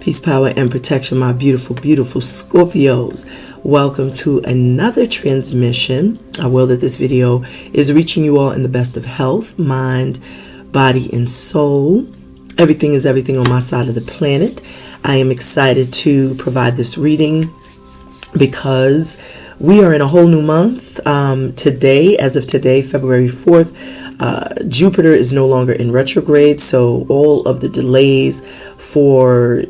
Peace, power, and protection, my beautiful, beautiful Scorpios. Welcome to another transmission. I will that this video is reaching you all in the best of health, mind, body, and soul. Everything is everything on my side of the planet. I am excited to provide this reading because we are in a whole new month. Today, as of today, February 4th, Jupiter is no longer in retrograde. So all of the delays for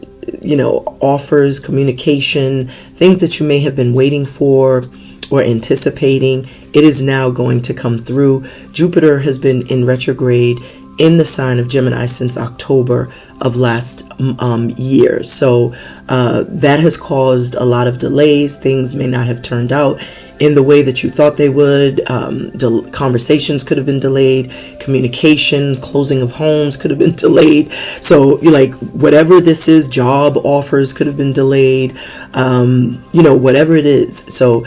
offers, communication, things that you may have been waiting for or anticipating, it is now going to come through. Jupiter has been in retrograde in the sign of Gemini since October of last year. So that has caused a lot of delays. Things may not have turned out in the way that you thought they would. Conversations could have been delayed. Communication, closing of homes could have been delayed. So whatever this is, job offers could have been delayed. Whatever it is. So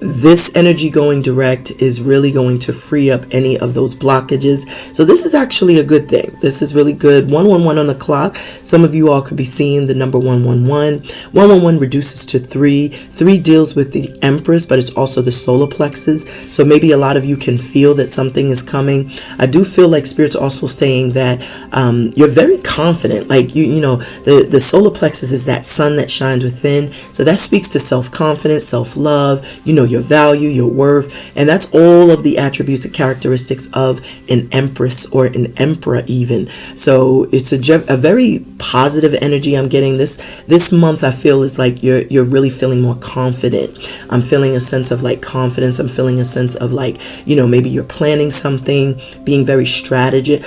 this energy going direct is really going to free up any of those blockages. So this is actually a good thing. This is really good. 111 on the clock. Some of you all could be seeing the number 111. 111 reduces to 3. 3 deals with the Empress, but it's also the solar plexus. So maybe a lot of you can feel that something is coming. I do feel like Spirit's also saying that you're very confident. The solar plexus is that sun that shines within. So that speaks to self-confidence, self-love, your value, your worth. And that's all of the attributes and characteristics of an Empress or an Emperor even. So it's a very positive energy I'm getting. This month I feel is like you're really feeling more confident. I'm feeling a sense of confidence. I'm feeling a sense of maybe you're planning something, being very strategical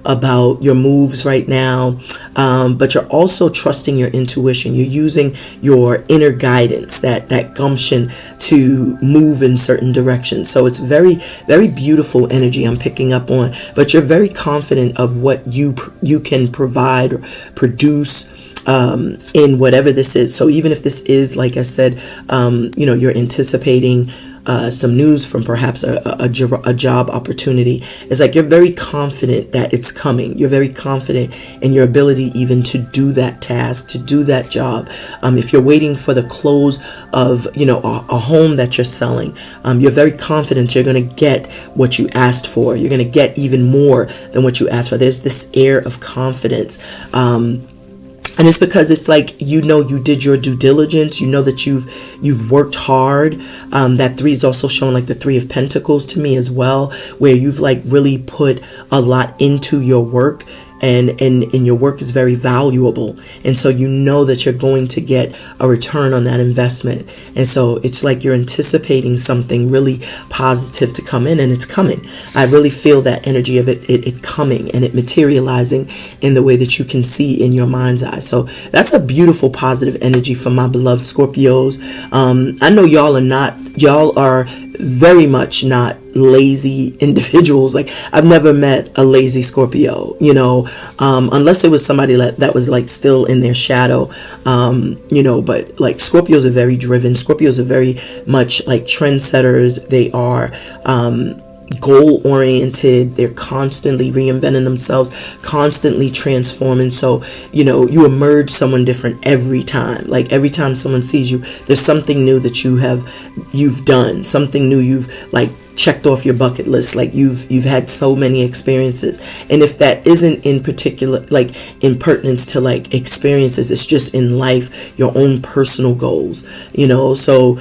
about your moves right now. But you're also trusting your intuition. You're using your inner guidance, that gumption to move in certain directions. So it's very, very beautiful energy I'm picking up on, but you're very confident of what you can provide or produce in whatever this is. So even if this is, like I said, you're anticipating some news from perhaps a job opportunity, it's like you're very confident that it's coming. You're very confident in your ability even to do that task, to do that job. If you're waiting for the close of a home that you're selling, you're very confident you're going to get what you asked for. You're going to get even more than what you asked for. There's this air of confidence. And it's because it's you did your due diligence. You know that you've worked hard. That 3 is also showing the 3 of Pentacles to me as well, where you've really put a lot into your work. And your work is very valuable. And so you know that you're going to get a return on that investment. And so it's like you're anticipating something really positive to come in, and it's coming. I really feel that energy of it coming and it materializing in the way that you can see in your mind's eye. So that's a beautiful positive energy for my beloved Scorpios. I know y'all are very much not lazy individuals. I've never met a lazy Scorpio, unless it was somebody that was still in their shadow, but Scorpios are very driven. Scorpios are very much trendsetters. They are goal oriented. They're constantly reinventing themselves, constantly transforming. So you emerge someone different every time. Every time someone sees you, there's something new that you've done, something new you've checked off your bucket list. You've had so many experiences, and if that isn't in particular in pertinence to experiences, it's just in life, your own personal goals, so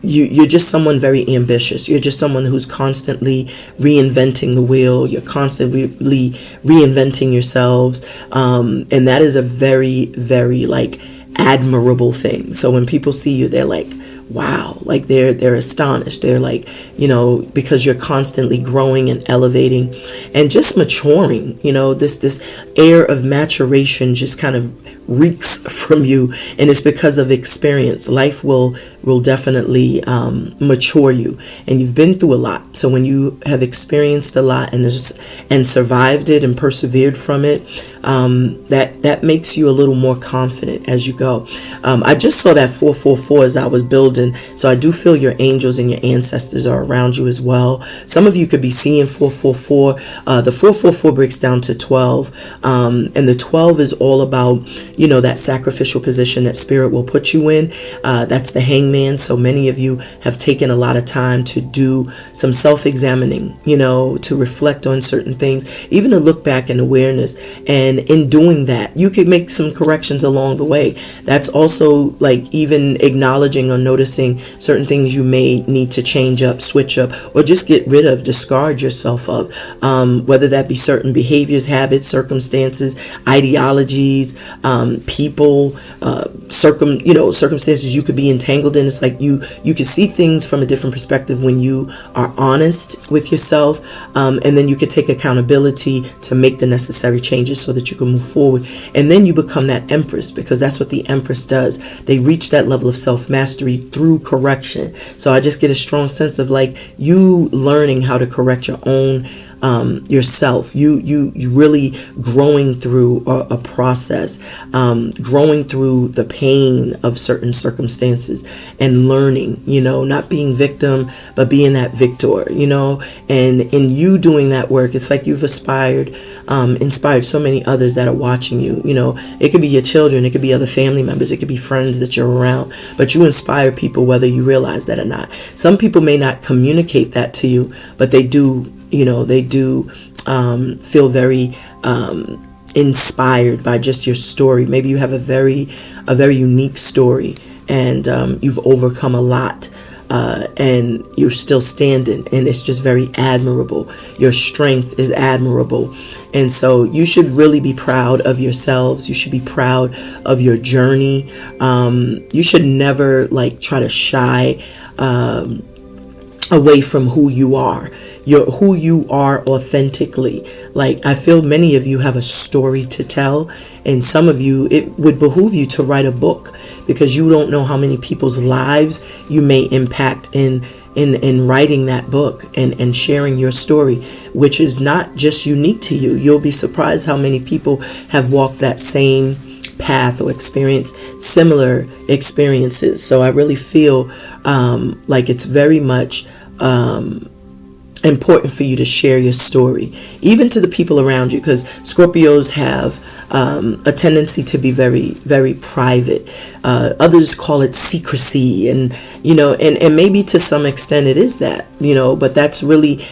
you're just someone very ambitious. You're just someone who's constantly reinventing the wheel. You're constantly reinventing yourselves, and that is a very, very admirable thing. So when people see you, they're wow, they're astonished. They're because you're constantly growing and elevating and just maturing. This air of maturation just kind of reeks from you, and it's because of experience. Life will definitely mature you, and you've been through a lot. So when you have experienced a lot and survived it and persevered from it, that makes you a little more confident as you go. I just saw that 444 as I was building, so I do feel your angels and your ancestors are around you as well. Some of you could be seeing 444. The 444 breaks down to 12, and the 12 is all about, that sacrificial position that spirit will put you in. That's the hangman. So many of you have taken a lot of time to do some self-examining, to reflect on certain things, even to look back in awareness. And in doing that, you could make some corrections along the way. That's also like even acknowledging or noticing certain things you may need to change up, switch up, or just get rid of, discard yourself of, whether that be certain behaviors, habits, circumstances, ideologies, people, circumstances you could be entangled in. It's like you can see things from a different perspective when you are honest with yourself, and then you can take accountability to make the necessary changes so that you can move forward. And then you become that empress, because that's what the empress does. They reach that level of self-mastery through correction. So I just get a strong sense of like you learning how to correct your own yourself, you really growing through a process, growing through the pain of certain circumstances and learning, not being victim, but being that victor, and in you doing that work, it's like you've inspired so many others that are watching you. It could be your children, it could be other family members, it could be friends that you're around, but you inspire people whether you realize that or not. Some people may not communicate that to you, but they do. They do feel very inspired by just your story. Maybe you have a very unique story, and you've overcome a lot, and you're still standing, and it's just very admirable. Your strength is admirable, and so you should really be proud of yourselves. You should be proud of your journey. You should never try to shy away from who you are. Who you are authentically. I feel many of you have a story to tell, and some of you, it would behoove you to write a book, because you don't know how many people's lives you may impact in writing that book and sharing your story, which is not just unique to you. You'll be surprised how many people have walked that same path or experienced similar experiences. So I really feel like it's very much important for you to share your story, even to the people around you, because Scorpios have a tendency to be very, very private. Others call it secrecy, and maybe to some extent it is that, but that's really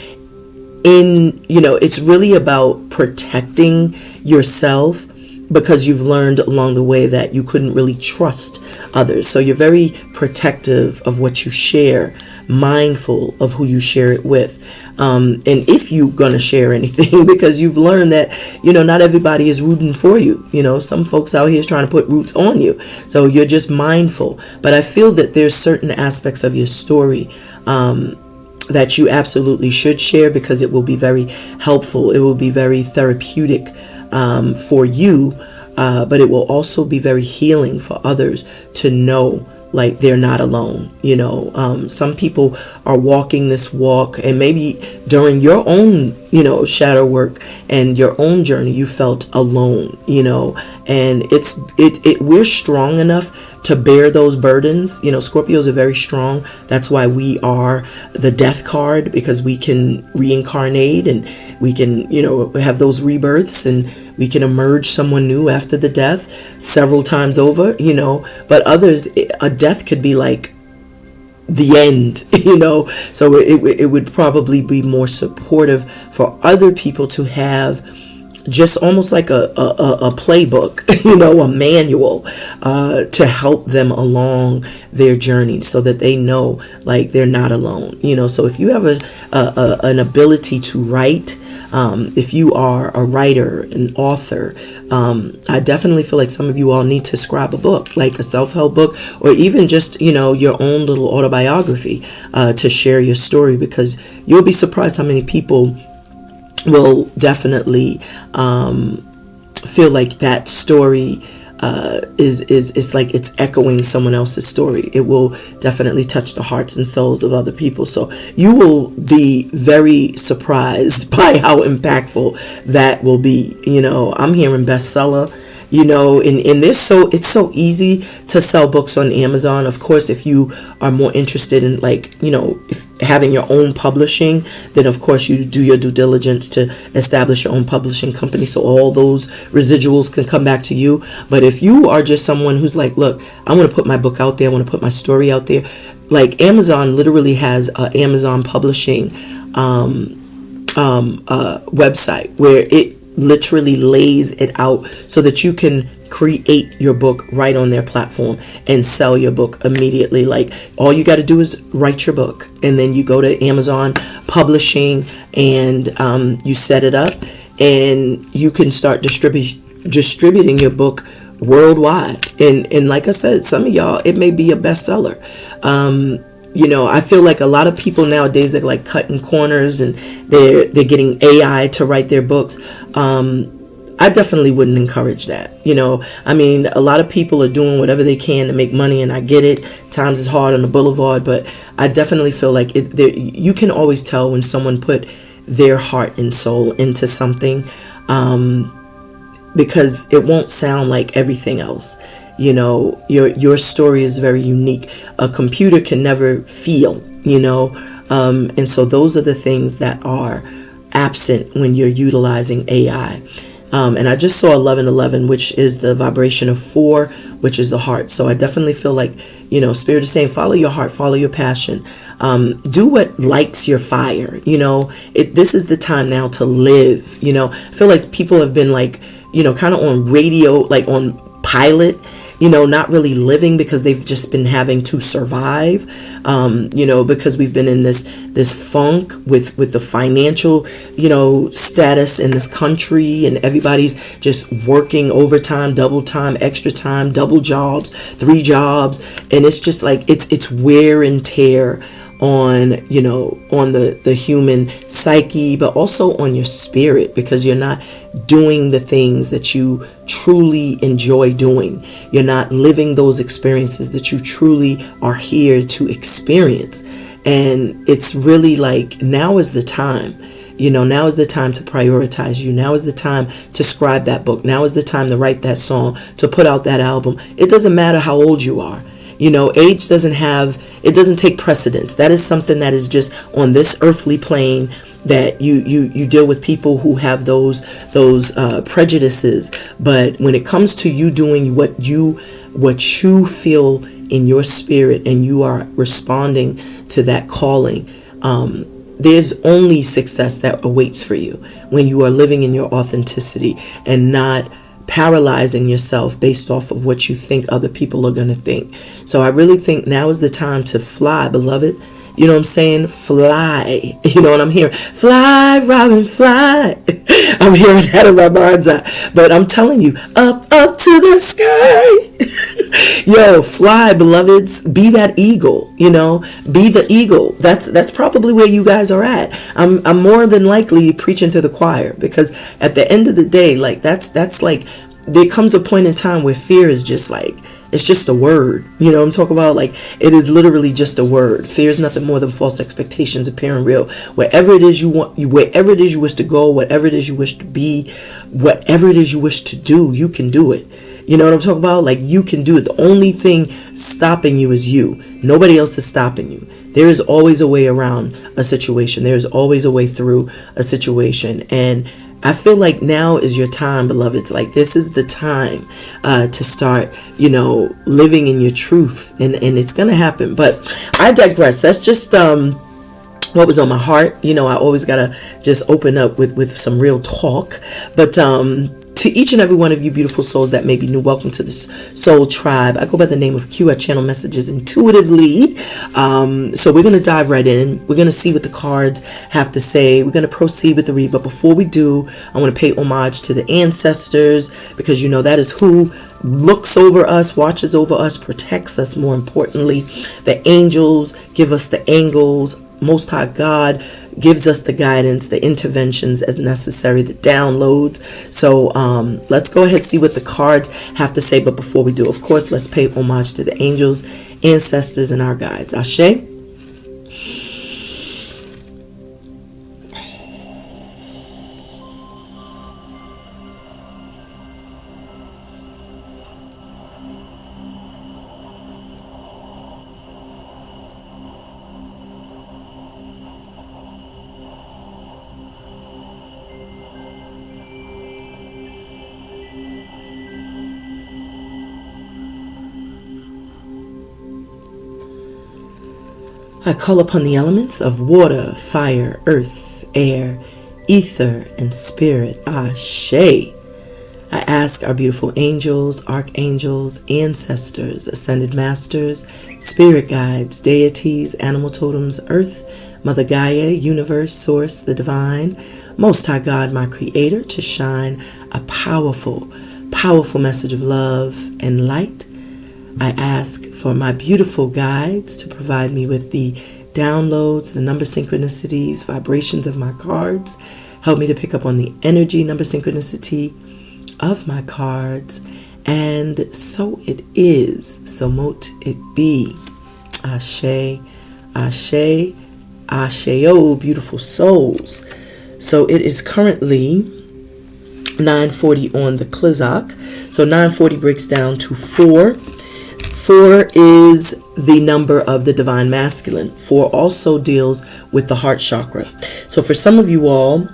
it's really about protecting yourself, because you've learned along the way that you couldn't really trust others. So you're very protective of what you share, mindful of who you share it with. And if you're going to share anything, because you've learned that, not everybody is rooting for you. Some folks out here is trying to put roots on you. So you're just mindful. But I feel that there's certain aspects of your story that you absolutely should share, because it will be very helpful. It will be very therapeutic for you, but it will also be very healing for others to know they're not alone. Some people are walking this walk, and maybe during your own shadow work and your own journey you felt alone, and we're strong enough to bear those burdens. Scorpios are very strong. That's why we are the death card, because we can reincarnate, and we can have those rebirths, and we can emerge someone new after the death several times over, but others, a death could be like the end, so it would probably be more supportive for other people to have just almost like a playbook, a manual, to help them along their journey, so that they know they're not alone. So if you have an ability to write, if you are a writer, an author, I definitely feel like some of you all need to scribe a book, like a self-help book, or even just, your own little autobiography, to share your story, because you'll be surprised how many people will definitely feel like that story it's like it's echoing someone else's story. It will definitely touch the hearts and souls of other people. So you will be very surprised by how impactful that will be. I'm hearing bestseller. And it's so easy to sell books on Amazon. Of course, if you are more interested in if having your own publishing, then of course you do your due diligence to establish your own publishing company, so all those residuals can come back to you. But if you are just someone who's like, look, I want to put my book out there, I want to put my story out there, like Amazon literally has an Amazon publishing website where it literally lays it out so that you can create your book right on their platform and sell your book immediately. Like all you got to do is write your book, and then you go to Amazon publishing and you set it up, and you can start distributing your book worldwide. And like I said, some of y'all, it may be a bestseller. I feel like a lot of people nowadays are like cutting corners, and they're getting AI to write their books. I definitely wouldn't encourage that. A lot of people are doing whatever they can to make money, and I get it. Times is hard on the boulevard, but I definitely feel like you can always tell when someone put their heart and soul into something, because it won't sound like everything else. Your story is very unique. A computer can never feel, and so those are the things that are absent when you're utilizing AI. And I just saw 1111, which is the vibration of 4, which is the heart. So I definitely feel like, Spirit is saying, follow your heart, follow your passion. Do what lights your fire. This is the time now to live. I feel like people have been like, kind of on radio, like on pilot, not really living, because they've just been having to survive, because we've been in this funk with the financial, status in this country, and everybody's just working overtime, double time, extra time, double jobs, 3 jobs. And it's just like, it's wear and tear on, on the human psyche, but also on your spirit, because you're not doing the things that you truly enjoy doing. You're not living those experiences that you truly are here to experience. And it's really like, now is the time. Now is the time to prioritize you. Now is the time to scribe that book. Now is the time to write that song, to put out that album. It doesn't matter how old you are. Age doesn't take precedence. That is something that is just on this earthly plane, that you deal with people who have those prejudices. But when it comes to you doing what you feel in your spirit, and you are responding to that calling, there's only success that awaits for you when you are living in your authenticity and not paralyzing yourself based off of what you think other people are going to think. So I really think now is the time to fly, beloved. You know what I'm saying? Fly. You know what I'm hearing? Fly, Robin, fly. I'm hearing that in my mind's eye. But I'm telling you, up to the sky. Yo, fly, beloveds. Be that eagle, Be the eagle. That's probably where you guys are at. I'm more than likely preaching to the choir, because at the end of the day, like that's like, there comes a point in time where fear is just like, it's just a word. You know what I'm talking about? Like, it is literally just a word. Fear is nothing more than false expectations appearing real. Wherever it is you want, wherever it is you wish to go, whatever it is you wish to be, whatever it is you wish to do, you can do it. You know what I'm talking about? Like, you can do it. The only thing stopping you is you. Nobody else is stopping you. There is always a way around a situation. There is always a way through a situation. And I feel like now is your time, beloveds. Like, this is the time to start, living in your truth. And it's going to happen. But I digress. That's just what was on my heart. I always got to just open up with some real talk. But to each and every one of you beautiful souls that may be new, welcome to this soul tribe. I go by the name of Q. I channel messages intuitively. So we're going to dive right in. We're going to see what the cards have to say. We're going to proceed with the read. But before we do, I want to pay homage to the ancestors, because that is who looks over us, watches over us, protects us. More importantly, the angels give us the angles, Most High God gives us the guidance, the interventions as necessary, the downloads. So let's go ahead and see what the cards have to say. But before we do, of course, let's pay homage to the angels, ancestors, and our guides. Ashe. I call upon the elements of water, fire, earth, air, ether, and spirit. Ashe. I ask our beautiful angels, archangels, ancestors, ascended masters, spirit guides, deities, animal totems, earth, Mother Gaia, universe, source, the divine, Most High God, my creator, to shine a powerful, powerful message of love and light. I ask for my beautiful guides to provide me with the downloads, the number synchronicities, vibrations of my cards. Help me to pick up on the energy number synchronicity of my cards. And so it is. So mote it be. Ashe, ashe, ashe, oh, beautiful souls. So it is currently 9:40 on the Klizak. So 9:40 breaks down to 4. 4 is the number of the divine masculine. 4 also deals with the heart chakra. So for some of you all,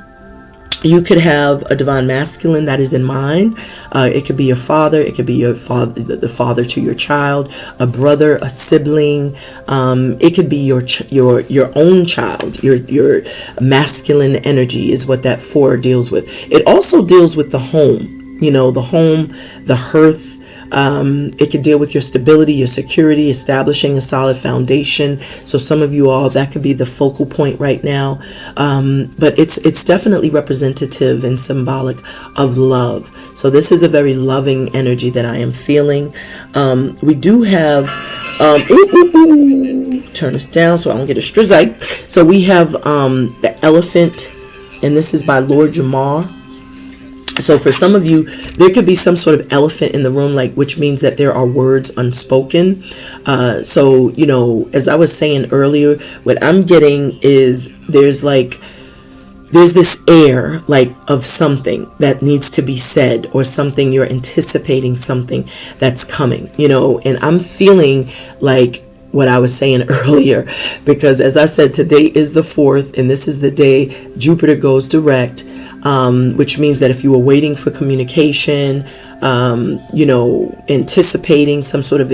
you could have a divine masculine that is in mind. It could be your father. It could be your father, the father to your child, a brother, a sibling. It could be your own child. Your masculine energy is what that 4 deals with. It also deals with the home. You know, the home, the hearth. It could deal with your stability, your security, establishing a solid foundation. So some of you all, that could be the focal point right now. But it's definitely representative and symbolic of love. So this is a very loving energy that I am feeling. We do have, turn this down so I don't get a strizite. So we have the elephant, and this is by Lord Jamar. So for some of you, there could be some sort of elephant in the room, which means that there are words unspoken. So, you know, as I was saying earlier, what I'm getting is there's this air of something that needs to be said, or something you're anticipating, something that's coming, you know, and I'm feeling like what I was saying earlier, because as I said, today is the 4th, and this is the day Jupiter goes direct. Which means that if you were waiting for communication, you know, anticipating some sort of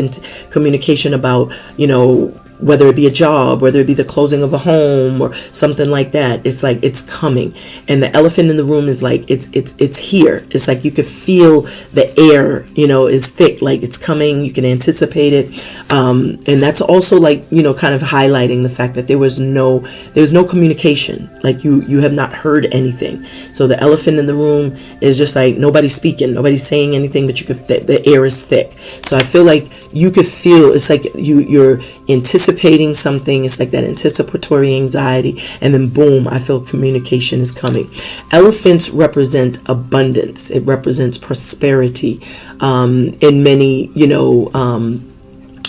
communication about, you know, whether it be a job, whether it be the closing of a home or something like that, it's like it's coming. And the elephant in the room is like it's here. It's like you could feel the air, you know, is thick, like it's coming. You can anticipate it, and that's also like, you know, kind of highlighting the fact that there's no communication. Like you have not heard anything. So the elephant in the room is just like nobody's speaking, nobody's saying anything, but you could the air is thick. So I feel like you could feel it's like you're anticipating something. It's like that anticipatory anxiety, and then boom, I feel communication is coming. Elephants represent abundance. It represents prosperity in many, you know,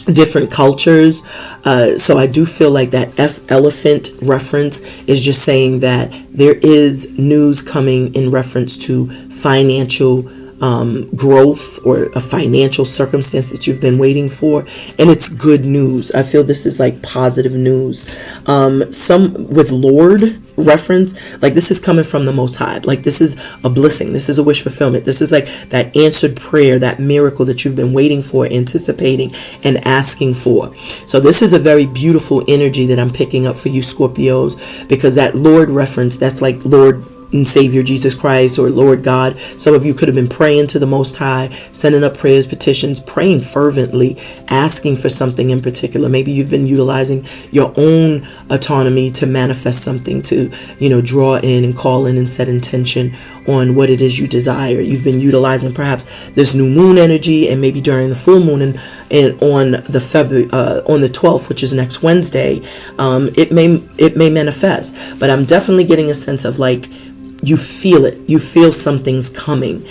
different cultures. So I do feel like that elephant reference is just saying that there is news coming in reference to financial growth or a financial circumstance that you've been waiting for, and it's good news. I feel this is like positive news. Some with Lord reference, like this is coming from the Most High. Like this is a blessing. This is a wish fulfillment. This is like that answered prayer, that miracle that you've been waiting for, anticipating, and asking for. So this is a very beautiful energy that I'm picking up for you, Scorpios, because that Lord reference, that's like Lord and Savior Jesus Christ or Lord God. Some of you could have been praying to the Most High, sending up prayers, petitions, praying fervently, asking for something in particular. Maybe you've been utilizing your own autonomy to manifest something, to, you know, draw in and call in and set intention on what it is you desire. You've been utilizing perhaps this new moon energy, and maybe during the full moon, and on the on the 12th, which is next Wednesday, it may manifest. But I'm definitely getting a sense of like, you feel it. You feel something's coming.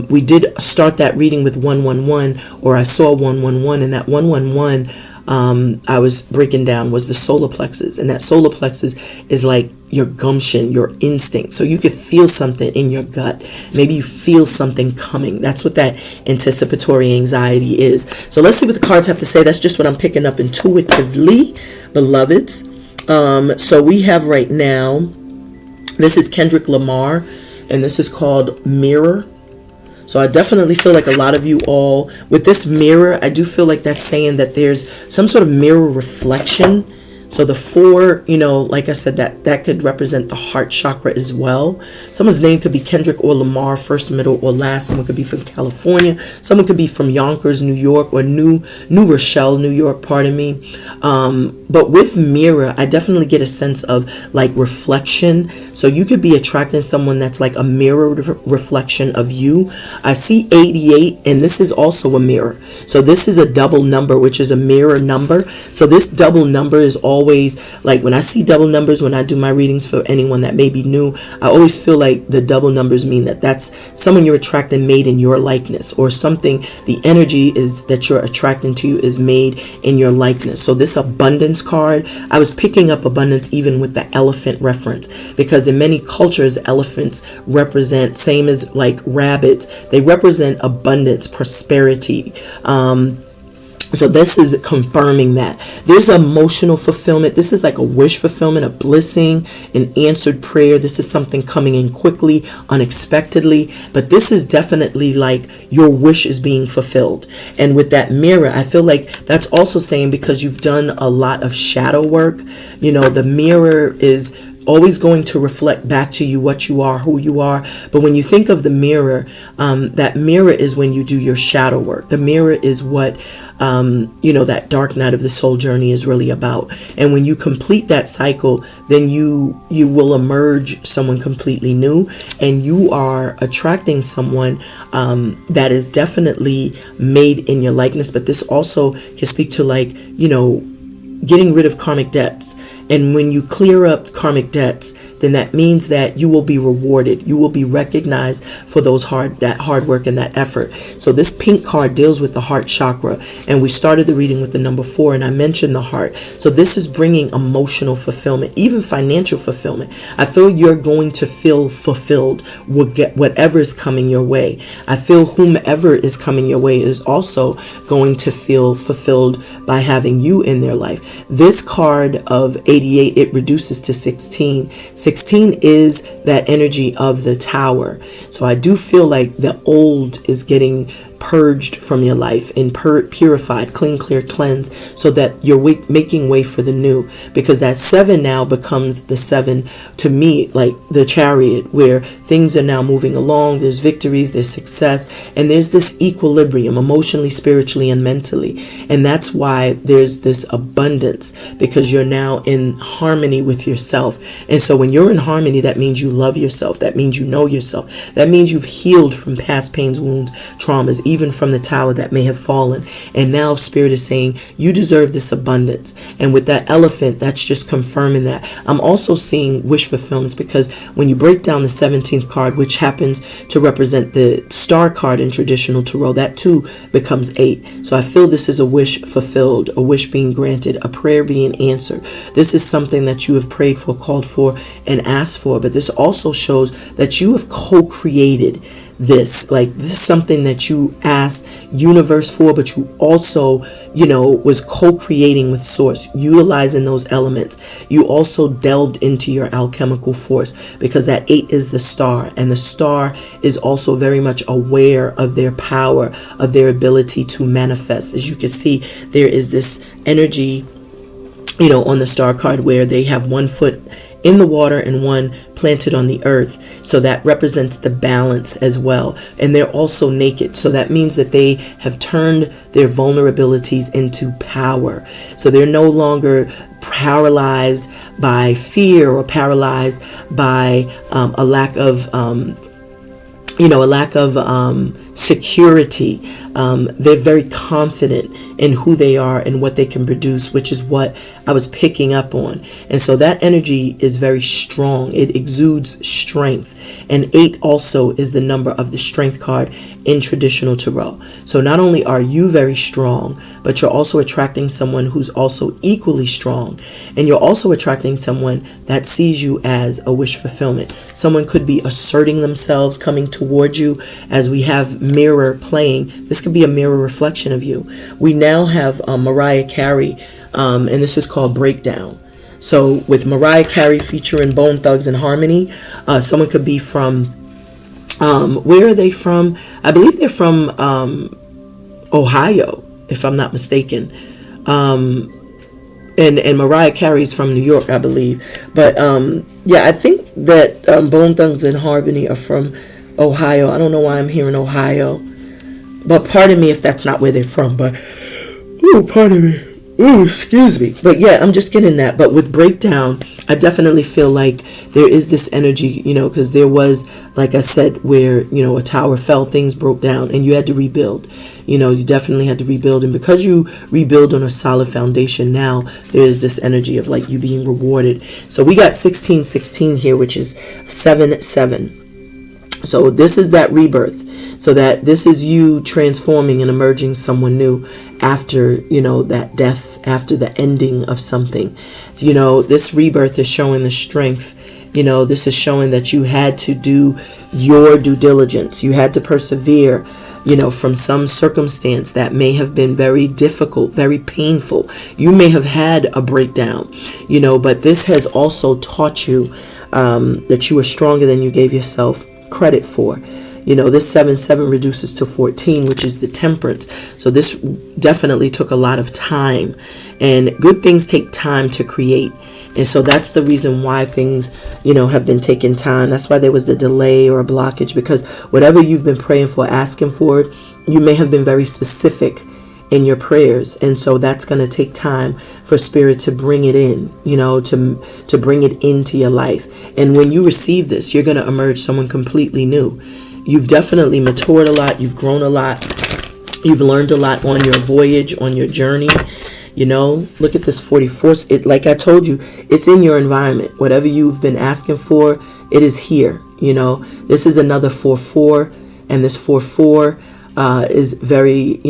We did start that reading with 111, or I saw 111, and that 111 I was breaking down was the solar plexus, and that solar plexus is like your gumption, your instinct. So you could feel something in your gut. Maybe you feel something coming. That's what that anticipatory anxiety is. So let's see what the cards have to say. That's just what I'm picking up intuitively, beloveds. So we have right now, this is Kendrick Lamar, and this is called Mirror. So I definitely feel like a lot of you all, with this mirror, I do feel like that's saying that there's some sort of mirror reflection. So the 4, like I said, that could represent the heart chakra as well. Someone's name could be Kendrick or Lamar, first, middle, or last. Someone could be from California. Someone could be from Yonkers, New York, or New Rochelle, New York, pardon me. But with mirror, I definitely get a sense of like reflection. So you could be attracting someone that's like a mirror reflection of you. I see 88, and this is also a mirror. So this is a double number, which is a mirror number. So this double number is always like, when I see double numbers, when I do my readings for anyone that may be new, I always feel like the double numbers mean that that's someone you're attracting made in your likeness, or something, the energy is that you're attracting to you is made in your likeness. So this abundance card, I was picking up abundance even with the elephant reference, because in many cultures, elephants represent, same as like rabbits, they represent abundance, prosperity. So this is confirming that there's emotional fulfillment. This is like a wish fulfillment, a blessing, an answered prayer. This is something coming in quickly, unexpectedly. But this is definitely like your wish is being fulfilled. And with that mirror, I feel like that's also saying, because you've done a lot of shadow work, the mirror is always going to reflect back to you what you are, who you are. But when you think of the mirror, that mirror is when you do your shadow work. The mirror is what, that dark night of the soul journey is really about. And when you complete that cycle, then you will emerge someone completely new, and you are attracting someone that is definitely made in your likeness. But this also can speak to like, getting rid of karmic debts. And when you clear up karmic debts, then that means that you will be rewarded. You will be recognized for that hard work and that effort. So this pink card deals with the heart chakra, and we started the reading with the number 4, and I mentioned the heart. So this is bringing emotional fulfillment, even financial fulfillment. I feel you're going to feel fulfilled with whatever is coming your way. I feel whomever is coming your way is also going to feel fulfilled by having you in their life. This card of 88, it reduces to 16. 16 is that energy of the tower. So I do feel like the old is getting purged from your life and purified, clean, clear, cleansed, so that you're making way for the new. Because that 7 now becomes the 7 to me, like the Chariot, where things are now moving along. There's victories, there's success, and there's this equilibrium emotionally, spiritually, and mentally. And that's why there's this abundance, because you're now in harmony with yourself. And so when you're in harmony, that means you love yourself. That means you know yourself. That means you've healed from past pains, wounds, traumas, even from the tower that may have fallen. And now Spirit is saying you deserve this abundance. And with that elephant, that's just confirming that. I'm also seeing wish fulfillments, because when you break down the 17th card, which happens to represent the star card in traditional tarot, that too becomes 8. So I feel this is a wish fulfilled, a wish being granted, a prayer being answered. This is something that you have prayed for, called for, and asked for. But this also shows that you have co-created this. Like, this is something that you asked universe for, but you also, was co-creating with source, utilizing those elements. You also delved into your alchemical force, because that 8 is the star, and the star is also very much aware of their power, of their ability to manifest. As you can see, there is this energy, on the star card, where they have one foot in the water and one planted on the earth. So that represents the balance as well. And they're also naked. So that means that they have turned their vulnerabilities into power. So they're no longer paralyzed by fear or paralyzed by a lack of a lack of security. They're very confident in who they are and what they can produce, which is what I was picking up on. And so that energy is very strong. It exudes strength. And 8 also is the number of the strength card in traditional tarot. So not only are you very strong, but you're also attracting someone who's also equally strong. And you're also attracting someone that sees you as a wish fulfillment. Someone could be asserting themselves, coming towards you. As we have mirror playing, this could be a mirror reflection of you. We now have Mariah Carey, and this is called Breakdown. So with Mariah Carey featuring Bone Thugs and Harmony, someone could be from, where are they from? I believe they're from Ohio, if I'm not mistaken. And Mariah Carey's from New York, I believe. But yeah, I think that Bone Thugs and Harmony are from Ohio. I don't know why I'm hearing Ohio, but pardon me if that's not where they're from. But pardon me. Excuse me. But yeah, I'm just getting that. But with Breakdown, I definitely feel like there is this energy, because there was, like I said, where, a tower fell, things broke down, and you had to rebuild. You definitely had to rebuild. And because you rebuild on a solid foundation now, there is this energy of like you being rewarded. So we got 1616 here, which is 7-7. So this is that rebirth. So that this is you transforming and emerging someone new after, that death, after the ending of something. This rebirth is showing the strength. This is showing that you had to do your due diligence. You had to persevere, from some circumstance that may have been very difficult, very painful. You may have had a breakdown, but this has also taught you that you are stronger than you gave yourself credit for. This 7-7 reduces to 14, which is the temperance. So this definitely took a lot of time, and good things take time to create. And so that's the reason why things, have been taking time. That's why there was the delay or a blockage, because whatever you've been praying for, asking for, you may have been very specific in your prayers. And so that's going to take time for Spirit to bring it in, to bring it into your life. And when you receive this, you're going to emerge someone completely new. You've definitely matured a lot. You've grown a lot. You've learned a lot on your voyage, on your journey. Look at this 44. Like I told you, it's in your environment. Whatever you've been asking for, it is here. This is another 4-4, and this 4-4 is very,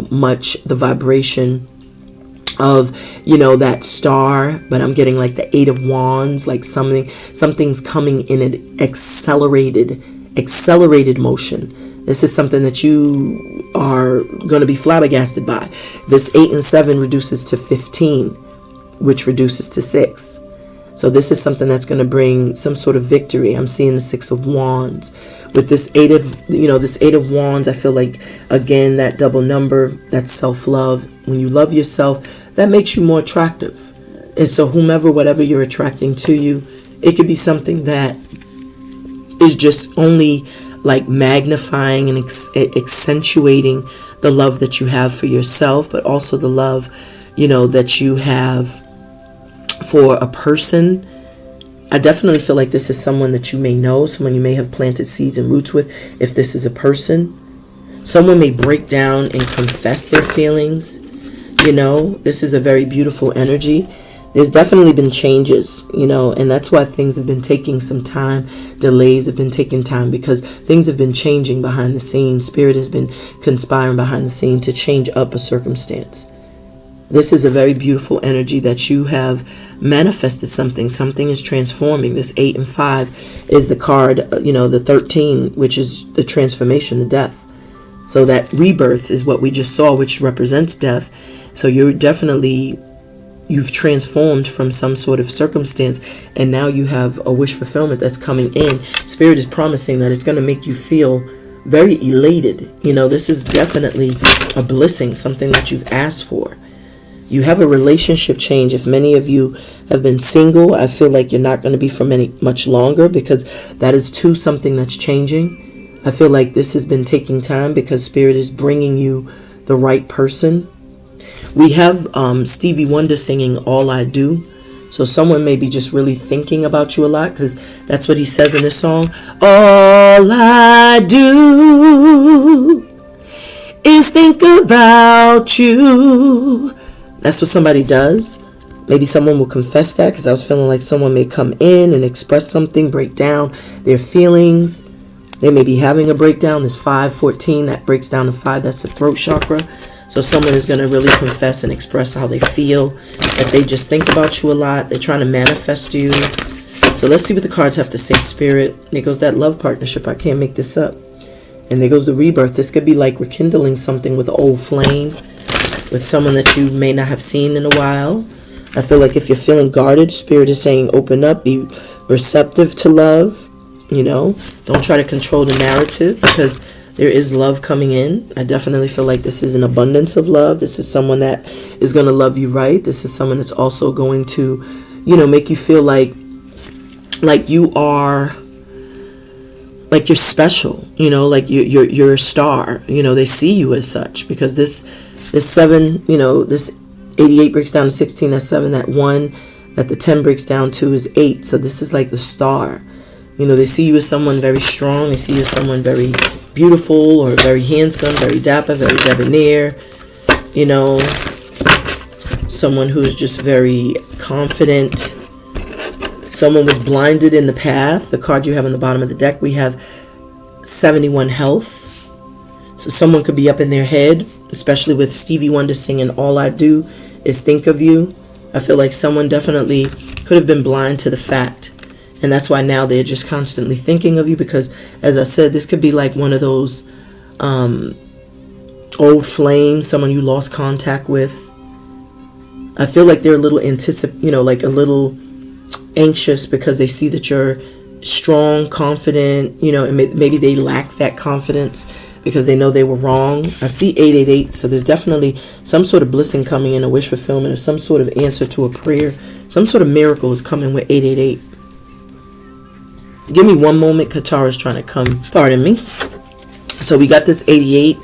much the vibration of, that star. But I'm getting like the 8 of Wands, like something's coming in an accelerated motion. This is something that you are going to be flabbergasted by. This 8 and 7 reduces to 15, which reduces to 6. So this is something that's going to bring some sort of victory. I'm seeing the 6 of Wands. With this 8 of Wands, I feel like, again, that double number, that's self-love. When you love yourself, that makes you more attractive. And so whatever you're attracting to you, it could be something that is just only like magnifying and accentuating the love that you have for yourself, but also the love, that you have for a person. I definitely feel like this is someone that you may know, someone you may have planted seeds and roots with. If this is a person, someone may break down and confess their feelings. This is a very beautiful energy. There's definitely been changes, and that's why things have been taking some time. Delays have been taking time because things have been changing behind the scenes. Spirit has been conspiring behind the scene to change up a circumstance. This is a very beautiful energy that you have manifested something. Something is transforming. This 8 and 5 is the card, the 13, which is the transformation, the death. So that rebirth is what we just saw, which represents death. So you've transformed from some sort of circumstance, and now you have a wish fulfillment that's coming in. Spirit is promising that it's going to make you feel very elated. This is definitely a blessing, something that you've asked for. You have a relationship change. If many of you have been single, I feel like you're not going to be for much longer, because that is too something that's changing. I feel like this has been taking time because Spirit is bringing you the right person. We have Stevie Wonder singing All I Do. So someone may be just really thinking about you a lot, because that's what he says in this song. All I do is think about you. That's what somebody does. Maybe someone will confess that, because I was feeling like someone may come in and express something, break down their feelings. They may be having a breakdown. This 514 that breaks down to 5, that's the throat chakra. So someone is going to really confess and express how they feel, that they just think about you a lot. They're trying to manifest you. So let's see what the cards have to say, Spirit. There goes that love partnership. I can't make this up. And there goes the rebirth. This could be like rekindling something with an old flame, with someone that you may not have seen in a while. I feel like if you're feeling guarded, Spirit is saying open up, be receptive to love. You know, don't try to control the narrative, because there is love coming in. I definitely feel like this is an abundance of love. This is someone that is going to love you right. This is someone that's also going to, you know, make you feel like you are, like you're special, you know, like you're a star. You know, they see you as such, because this 7, you know, this 88 breaks down to 16, that's 7, that 1, that the 10 breaks down to is 8. So this is like the star. You know, they see you as someone very strong. They see you as someone very beautiful, or very handsome, very dapper, very debonair. You know, someone who's just very confident. Someone was blinded in the path. The card you have on the bottom of the deck, we have 71 health. So someone could be up in their head, especially with Stevie Wonder singing All I Do Is Think of You. I feel like someone definitely could have been blind to the fact. And that's why now they're just constantly thinking of you, because, as I said, this could be like one of those old flames, someone you lost contact with. I feel like they're a little like a little anxious, because they see that you're strong, confident, you know, and maybe they lack that confidence because they know they were wrong. I see 888, so there's definitely some sort of blessing coming in, a wish fulfillment, or some sort of answer to a prayer. Some sort of miracle is coming with 888. Give me one moment. Qatar is trying to come. Pardon me. So we got this 88,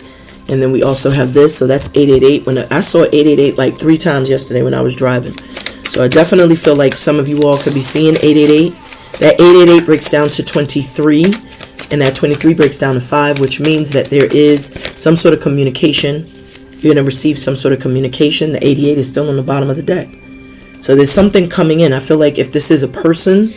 and then we also have this. So that's 888. When I saw 888 like 3 times yesterday when I was driving. So I definitely feel like some of you all could be seeing 888. That 888 breaks down to 23, and that 23 breaks down to 5, which means that there is some sort of communication. You're going to receive some sort of communication. The 88 is still on the bottom of the deck. So there's something coming in. I feel like if this is a person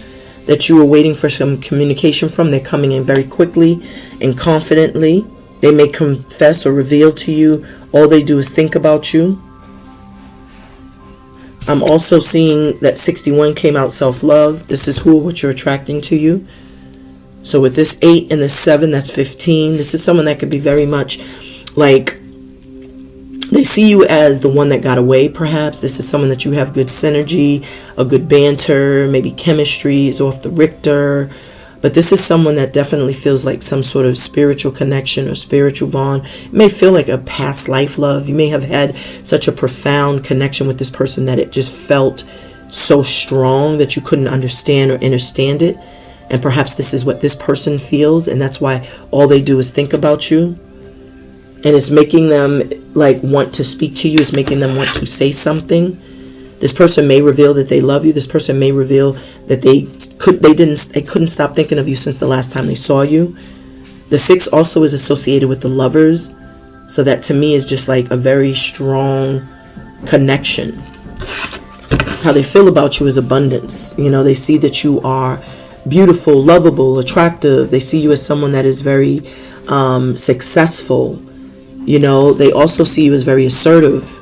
that you were waiting for some communication from, they're coming in very quickly and confidently. They may confess or reveal to you. All they do is think about you. I'm also seeing that 61 came out, self-love. This is what you're attracting to you. So with this 8 and this 7, that's 15. This is someone that could be very much like, they see you as the one that got away, perhaps. This is someone that you have good synergy, a good banter, maybe chemistry is off the Richter. But this is someone that definitely feels like some sort of spiritual connection or spiritual bond. It may feel like a past life love. You may have had such a profound connection with this person that it just felt so strong that you couldn't understand or understand it. And perhaps this is what this person feels, and that's why all they do is think about you. And it's making them like want to speak to you. It's making them want to say something. This person may reveal that they love you. This person may reveal that they couldn't stop thinking of you since the last time they saw you. The 6 also is associated with the lovers. So that to me is just like a very strong connection. How they feel about you is abundance. You know, they see that you are beautiful, lovable, attractive. They see you as someone that is very successful. You know, they also see you as very assertive.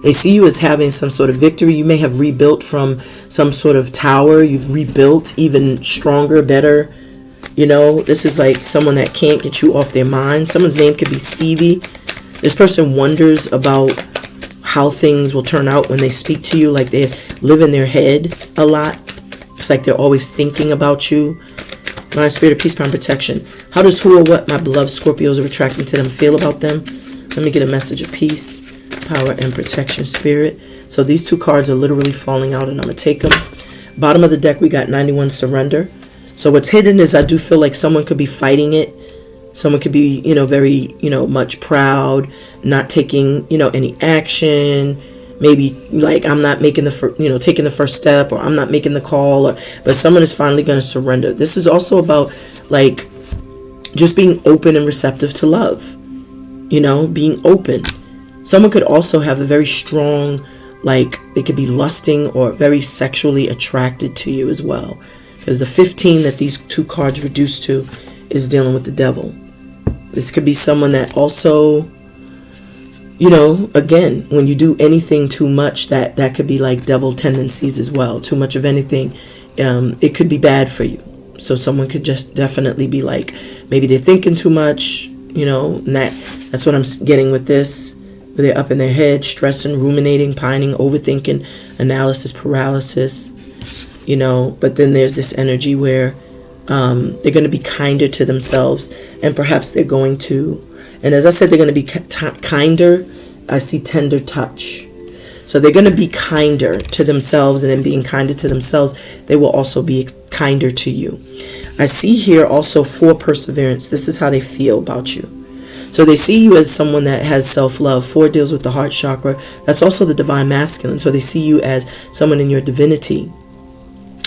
They see you as having some sort of victory. You may have rebuilt from some sort of tower. You've rebuilt even stronger, better. You know, this is like someone that can't get you off their mind. Someone's name could be Stevie. This person wonders about how things will turn out when they speak to you. Like they live in their head a lot. It's like they're always thinking about you. My spirit of peace, power, and protection. How does who or what my beloved Scorpios are attracting to them feel about them? Let me get a message of peace, power, and protection, spirit. So these 2 cards are literally falling out, and I'm going to take them. Bottom of the deck, we got 91, surrender. So what's hidden is I do feel like someone could be fighting it. Someone could be, very, much proud, not taking, any action, maybe like I'm not making the taking the first step, or I'm not making the call, but someone is finally going to surrender. This is also about like just being open and receptive to love, being open. Someone could also have a very strong, like they could be lusting or very sexually attracted to you as well, because the 15 that these two cards reduce to is dealing with the devil. This could be someone that also, again, when you do anything too much, that could be like devil tendencies as well. Too much of anything, it could be bad for you. So someone could just definitely be like, maybe they're thinking too much, and that's what I'm getting with this, where they're up in their head, stressing, ruminating, pining, overthinking, analysis paralysis, but then there's this energy where they're going to be kinder to themselves, and perhaps they're going to, and as I said, they're going to be kinder. I see tender touch. So they're going to be kinder to themselves, and in being kinder to themselves, they will also be kinder to you. I see here also 4 perseverance. This is how they feel about you. So they see you as someone that has self-love. 4 deals with the heart chakra. That's also the divine masculine. So they see you as someone in your divinity.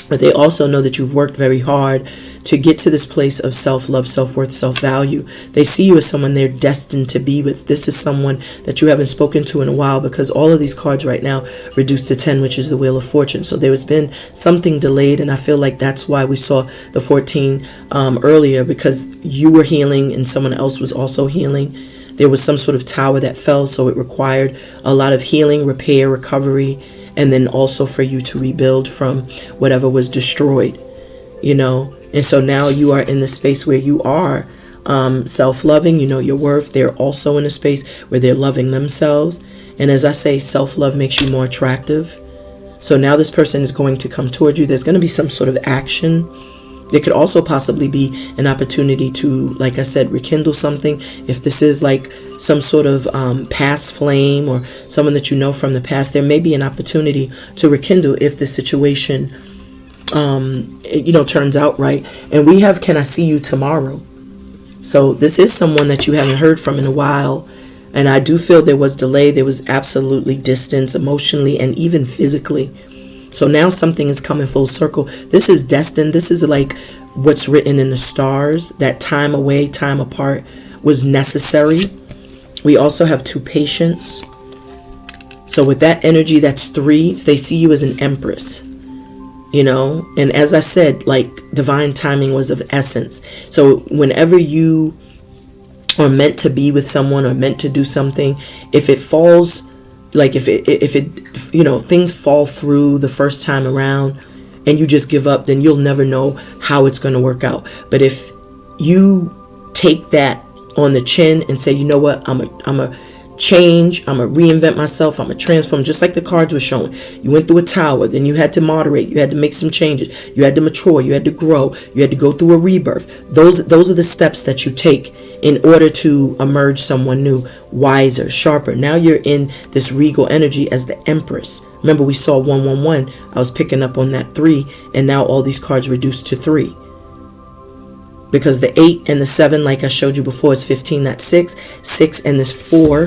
But they also know that you've worked very hard to get to this place of self-love, self-worth, self-value. They see you as someone they're destined to be with. This is someone that you haven't spoken to in a while, because all of these cards right now reduce to 10, which is the Wheel of Fortune. So there has been something delayed, and I feel like that's why we saw the 14 earlier, because you were healing and someone else was also healing. There was some sort of tower that fell, so it required a lot of healing, repair, recovery, and then also for you to rebuild from whatever was destroyed, And so now you are in the space where you are self-loving, your worth. They're also in a space where they're loving themselves. And as I say, self-love makes you more attractive. So now this person is going to come towards you. There's going to be some sort of action. There could also possibly be an opportunity to, like I said, rekindle something. If this is like some sort of past flame or someone that you know from the past, there may be an opportunity to rekindle if the situation, turns out right. And we have, can I see you tomorrow? So this is someone that you haven't heard from in a while. And I do feel there was delay. There was absolutely distance emotionally and even physically. So now something is coming full circle. This is destined. This is like what's written in the stars. That time away, time apart was necessary. We also have 2 patience. So with that energy, that's 3. They see you as an empress, And as I said, like divine timing was of essence. So whenever you are meant to be with someone or meant to do something, if it falls, like if it things fall through the first time around and you just give up, then you'll never know how it's going to work out. But if you take that on the chin and say, you know what, I'm a change, I'm going to reinvent myself, I'm going to transform, just like the cards were showing. You went through a tower, then you had to moderate, you had to make some changes, you had to mature, you had to grow, you had to go through a rebirth. Those are the steps that you take in order to emerge someone new, wiser, sharper. Now you're in this regal energy as the Empress. Remember, we saw 111. I was picking up on that 3, and now all these cards reduced to 3. Because the 8 and the 7, like I showed you before, is 15, that's 6. 6 and this 4,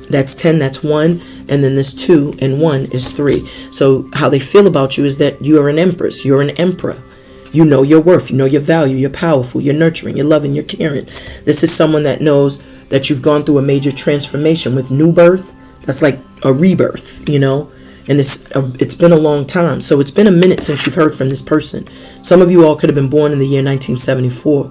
that's 10, that's 1. And then this 2 and 1 is 3. So how they feel about you is that you are an empress, you're an emperor. You know your worth, you know your value, you're powerful, you're nurturing, you're loving, you're caring. This is someone that knows that you've gone through a major transformation with new birth. That's like a rebirth, And it's been a long time. So it's been a minute since you've heard from this person. Some of you all could have been born in the year 1974.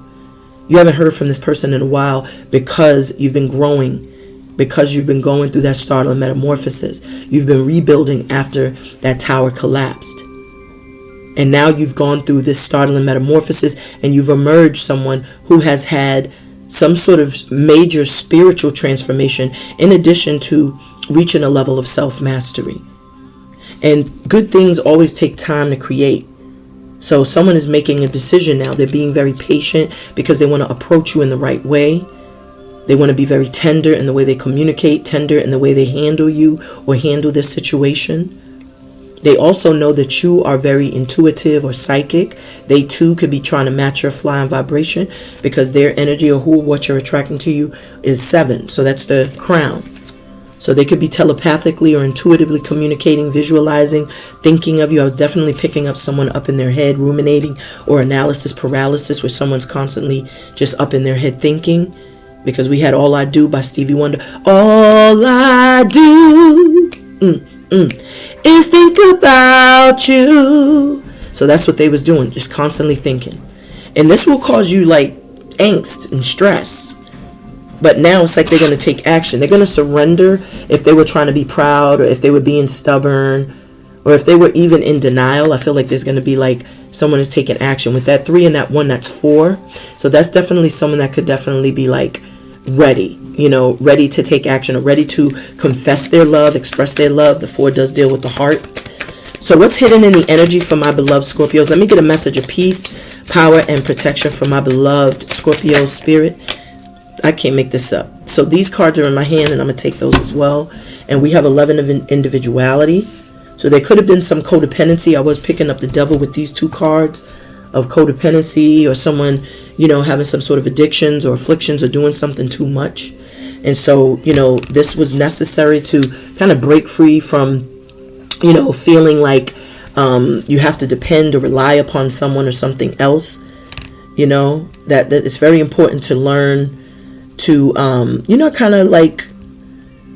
You haven't heard from this person in a while because you've been growing, because you've been going through that startling metamorphosis. You've been rebuilding after that tower collapsed. And now you've gone through this startling metamorphosis and you've emerged someone who has had some sort of major spiritual transformation in addition to reaching a level of self-mastery. And good things always take time to create. So someone is making a decision now. They're being very patient because they want to approach you in the right way. They want to be very tender in the way they communicate, tender in the way they handle you or handle this situation. They also know that you are very intuitive or psychic. They too could be trying to match your flying vibration because their energy or what you're attracting to you is 7. So that's the crown. So they could be telepathically or intuitively communicating, visualizing, thinking of you. I was definitely picking up someone up in their head, ruminating, or analysis paralysis, where someone's constantly just up in their head thinking. Because we had All I Do by Stevie Wonder. All I do is think about you. So that's what they was doing, just constantly thinking. And this will cause you like angst and stress. But now it's like they're going to take action. They're going to surrender if they were trying to be proud, or if they were being stubborn, or if they were even in denial. I feel like there's going to be like someone is taking action. With that 3 and that 1, that's 4. So that's definitely someone that could definitely be like ready, ready to take action, or ready to confess their love, express their love. The 4 does deal with the heart. So what's hidden in the energy for my beloved Scorpios? Let me get a message of peace, power, and protection for my beloved Scorpio spirit. I can't make this up. So these cards are in my hand, and I'm going to take those as well. And we have 11 of individuality. So there could have been some codependency. I was picking up the devil with these 2 cards of codependency, or someone, having some sort of addictions or afflictions, or doing something too much. And so, this was necessary to kind of break free from, feeling like you have to depend or rely upon someone or something else. That it's very important to learn to, kind of like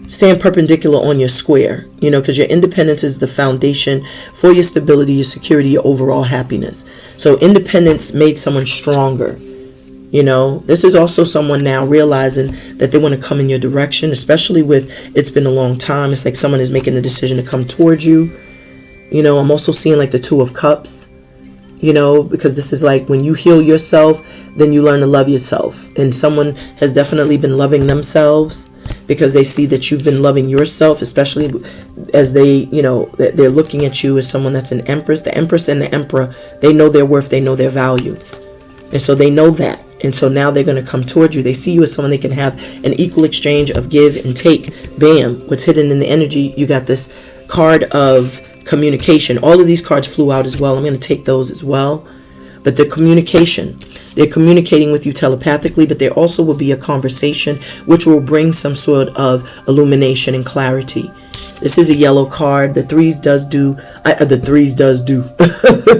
stand perpendicular on your square, because your independence is the foundation for your stability, your security, your overall happiness. So independence made someone stronger. This is also someone now realizing that they want to come in your direction, especially with it's been a long time. It's like someone is making a decision to come towards you. I'm also seeing like the 2 of Cups. Because this is like when you heal yourself, then you learn to love yourself. And someone has definitely been loving themselves because they see that you've been loving yourself, especially as they, they're looking at you as someone that's an empress. The empress and the emperor, they know their worth, they know their value. And so they know that. And so now they're going to come towards you. They see you as someone they can have an equal exchange of give and take. Bam. What's hidden in the energy? You got this card of communication. All of these cards flew out as well. I'm going to take those as well. But the communication, they're communicating with you telepathically, but there also will be a conversation which will bring some sort of illumination and clarity. This is a yellow card. The 3s does do the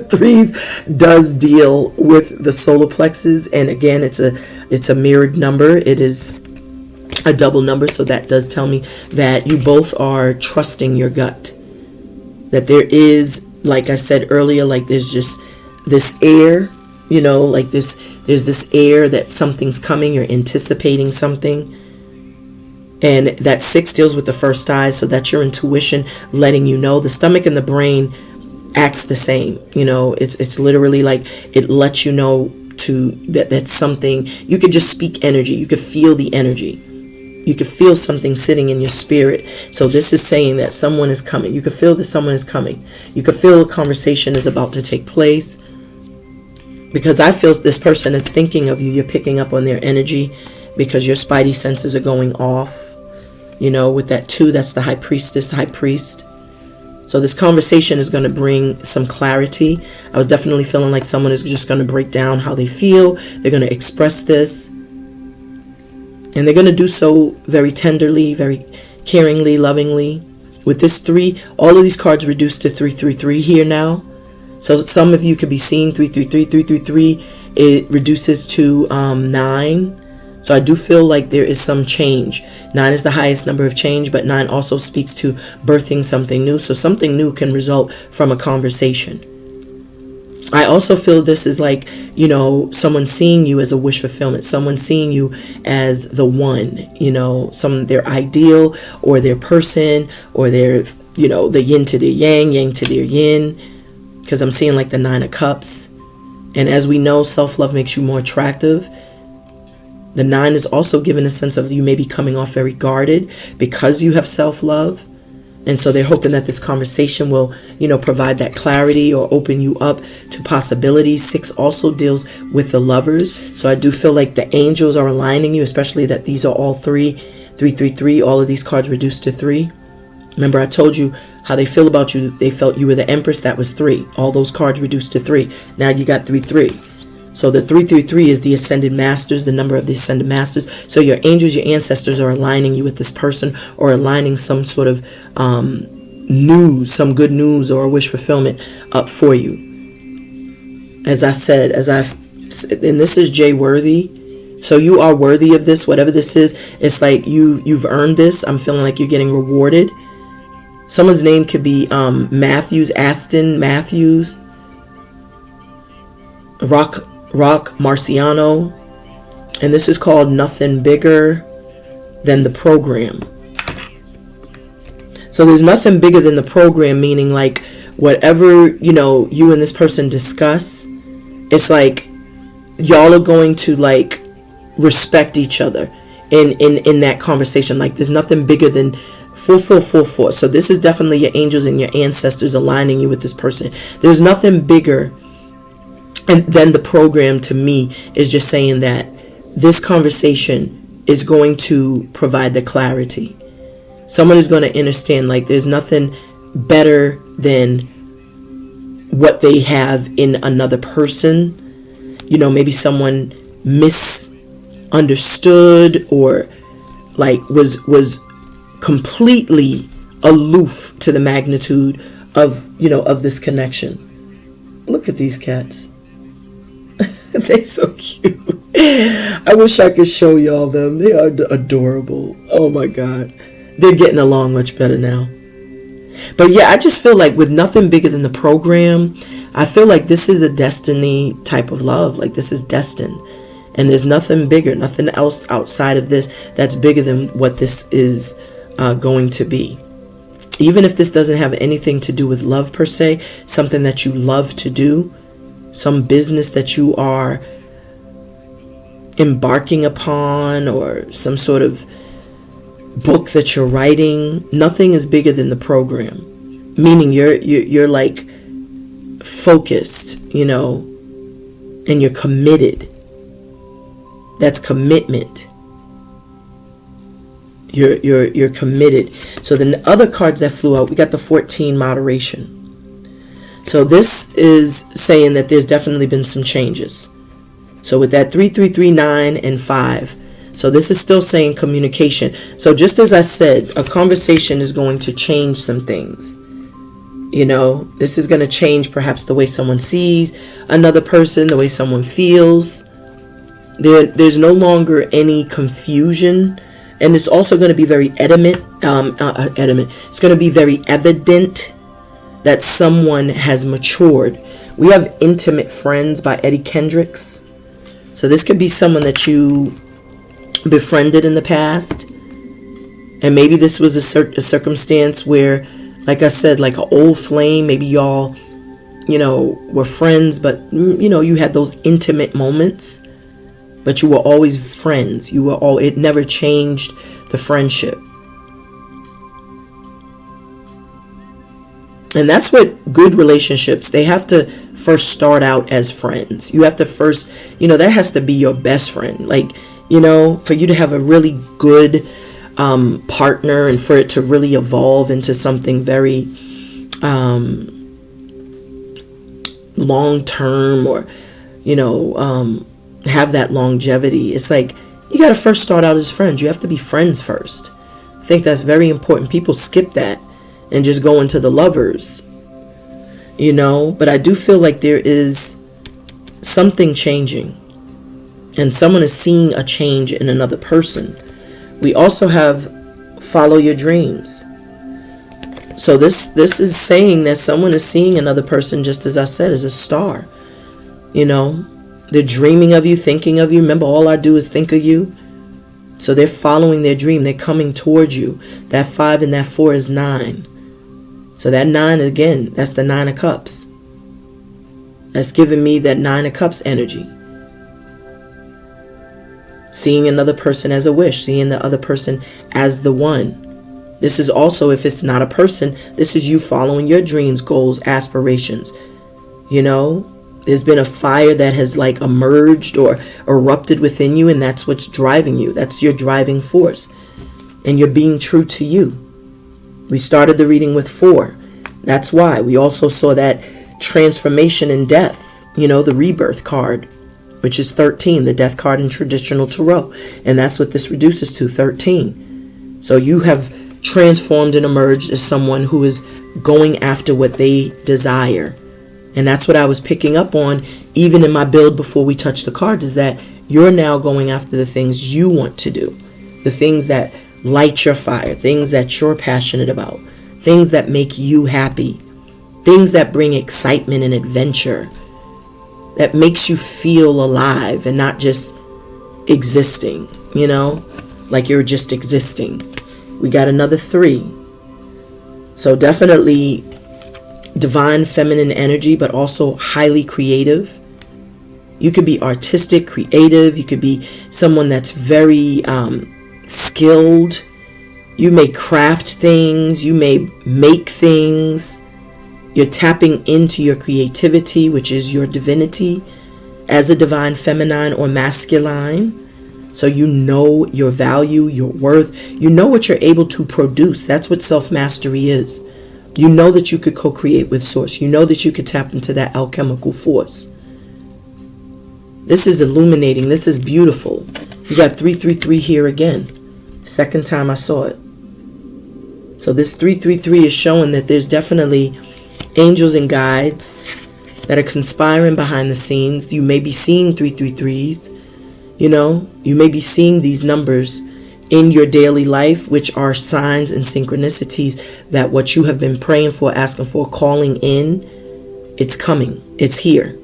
3s does deal with the solar plexus, and again it's a mirrored number. It is a double number, so that does tell me that you both are trusting your gut. That there is, like I said earlier, like there's just this air, like there's this air that something's coming, you're anticipating something. And that 6 deals with the first eye, so that's your intuition letting you know. The stomach and the brain acts the same. It's literally like it lets you know that's something. You could just speak energy. You could feel the energy. You could feel something sitting in your spirit. So this is saying that someone is coming. You could feel that someone is coming. You could feel a conversation is about to take place. Because I feel this person that's thinking of you, you're picking up on their energy because your spidey senses are going off. With that 2, that's the high priestess, high priest. So this conversation is going to bring some clarity. I was definitely feeling like someone is just going to break down how they feel. They're going to express this. And they're going to do so very tenderly, very caringly, lovingly. With this 3, all of these cards reduced to 333 here now. So some of you could be seeing 333, 333. It reduces to 9. So I do feel like there is some change. 9 is the highest number of change, but 9 also speaks to birthing something new. So something new can result from a conversation. I also feel this is like, someone seeing you as a wish fulfillment, someone seeing you as the one, their ideal or their person or their, the yin to their yang, yang to their yin, because I'm seeing like the 9 of Cups. And as we know, self-love makes you more attractive. The 9 is also given a sense of you may be coming off very guarded because you have self-love. And so they're hoping that this conversation will, provide that clarity or open you up to possibilities. 6 also deals with the lovers. So I do feel like the angels are aligning you, especially that these are all 3, 333. All of these cards reduced to 3. Remember, I told you how they feel about you. They felt you were the Empress. That was 3. All those cards reduced to 3. Now you got 3, 3. So the 333 is the ascended masters, the number of the ascended masters. So your angels, your ancestors are aligning you with this person, or aligning some sort of news, some good news or a wish fulfillment up for you. As I said, and this is Jay worthy. So you are worthy of this, whatever this is. It's like you've earned this. I'm feeling like you're getting rewarded. Someone's name could be Matthews, Aston Matthews, Rock Marciano, and this is called Nothing Bigger Than the Program. So there's nothing bigger than the program, meaning like whatever, you and this person discuss, it's like y'all are going to like respect each other in that conversation. Like there's nothing bigger than 4444. So this is definitely your angels and your ancestors aligning you with this person. There's nothing bigger. And then the program, to me, is just saying that this conversation is going to provide the clarity. Someone is going to understand, like, there's nothing better than what they have in another person. Maybe someone misunderstood or like was completely aloof to the magnitude of this connection. Look at these cats. They're so cute. I wish I could show y'all them. They are adorable. Oh my God. They're getting along much better now. But yeah, I just feel like with nothing bigger than the program, I feel like this is a destiny type of love. Like this is destined. And there's nothing bigger, nothing else outside of this that's bigger than what this is going to be. Even if this doesn't have anything to do with love per se, something that you love to do, some business that you are embarking upon, or some sort of book that you're writing, nothing is bigger than the program. Meaning you're like focused, and you're committed. That's commitment. You're committed. So the other cards that flew out, we got the 14, moderation. So this is saying that there's definitely been some changes. So with that 3, 3, 3, 9, and 5. So this is still saying communication. So just as I said, a conversation is going to change some things. This is going to change perhaps the way someone sees another person, the way someone feels. There's no longer any confusion. And it's also going to be very It's going to be very evident that someone has matured. We have Intimate Friends by Eddie Kendricks. So this could be someone that you befriended in the past. And maybe this was a circumstance where, like I said, like an old flame, maybe y'all, were friends, but, you had those intimate moments. But you were always friends. It never changed the friendship. And that's what good relationships, they have to first start out as friends. You have to first, that has to be your best friend. Like, for you to have a really good partner and for it to really evolve into something very long-term, or, have that longevity. It's like you got to first start out as friends. You have to be friends first. I think that's very important. People skip that and just go into the lovers, but I do feel like there is something changing, and someone is seeing a change in another person. We also have follow your dreams. So this is saying that someone is seeing another person, just as I said, as a star. They're dreaming of you, thinking of you. Remember, all I do is think of you. So they're following their dream. They're coming towards you. That 5 and that 4 is 9. So that 9, again, that's the 9 of Cups. That's giving me that 9 of Cups energy. Seeing another person as a wish. Seeing the other person as the one. This is also, if it's not a person, this is you following your dreams, goals, aspirations. There's been a fire that has like emerged or erupted within you, and that's what's driving you. That's your driving force. And you're being true to you. We started the reading with 4. That's why. We also saw that transformation in death, the rebirth card. which is 13, the death card in traditional tarot. And that's what this reduces to, 13. So you have transformed and emerged as someone who is going after what they desire. And that's what I was picking up on even in my build before we touch the cards, is that you're now going after the things you want to do, the things that light your fire, things that you're passionate about, things that make you happy, things that bring excitement and adventure, that makes you feel alive and not just existing, you know, like you're just existing. We got another 3. So definitely divine feminine energy, but also highly creative. You could be artistic, creative. You could be someone that's very skilled. You may craft things. You may make things. You're tapping into your creativity, which is your divinity, as a divine feminine or masculine. So you know your value, your worth. You know what you're able to produce. That's what self-mastery is. You know that you could co-create with source. You know that you could tap into that alchemical force. This is illuminating. This is beautiful. You got 333 here again. Second time I saw it. So this 333 is showing that there's definitely angels and guides that are conspiring behind the scenes. You may be seeing 333s. You know, you may be seeing these numbers in your daily life, which are signs and synchronicities that what you have been praying for, asking for, calling in, it's coming. It's here.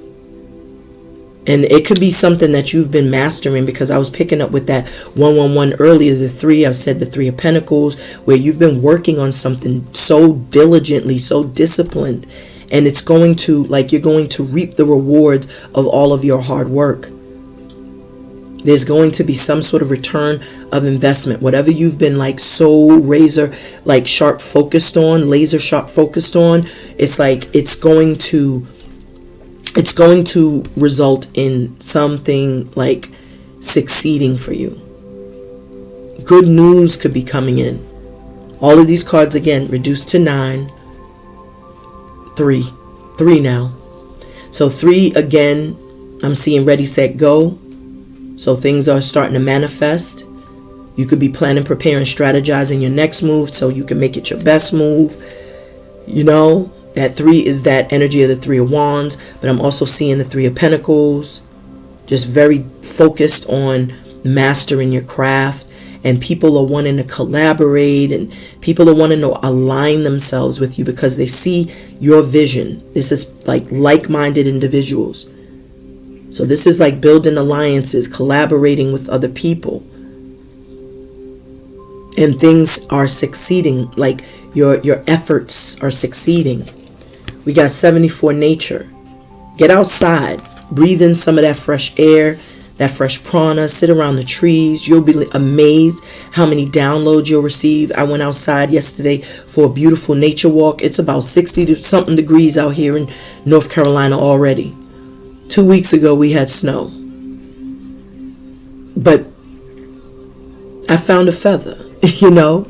And it could be something that you've been mastering, because I was picking up with that 111 earlier, the 3. I've said the 3 of Pentacles, where you've been working on something so diligently, so disciplined, and it's going to, like, you're going to reap the rewards of all of your hard work. There's going to be some sort of return of investment. Whatever you've been like so laser sharp focused on, it's like it's going to result in something like succeeding for you. Good news could be coming in. All of these cards again reduced to 9. 3 now. So 3 again, I'm seeing ready, set, go. So things are starting to manifest. You could be planning, preparing, strategizing your next move so you can make it your best move. You know, that 3 is that energy of the 3 of Wands, but I'm also seeing the 3 of Pentacles. Just very focused on mastering your craft, and people are wanting to collaborate, and people are wanting to align themselves with you because they see your vision. This is like like-minded individuals. So this is like building alliances, collaborating with other people. And things are succeeding, like your efforts are succeeding. We got 74 nature. Get outside, breathe in some of that fresh air, that fresh prana, sit around the trees. You'll be amazed how many downloads you'll receive. I went outside yesterday for a beautiful nature walk. It's about 60 to something degrees out here in North Carolina already. 2 weeks ago we had snow. But I found a feather, you know.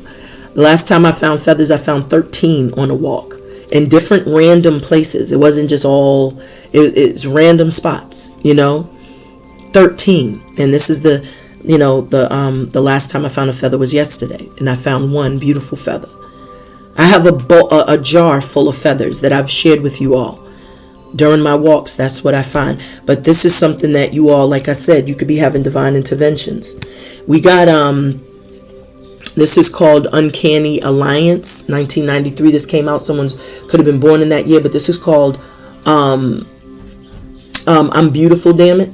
Last time I found feathers, I found 13 on a walk in different random places. It wasn't just all, it's random spots, you know. 13. And this is the last time I found a feather was yesterday, and I found one beautiful feather. I have a jar full of feathers that I've shared with you all. During my walks, that's what I find. But this is something that you all, like I said, you could be having divine interventions. We got, this is called Uncanny Alliance, 1993. This came out, someone's could have been born in that year, but this is called, I'm Beautiful, Damn It.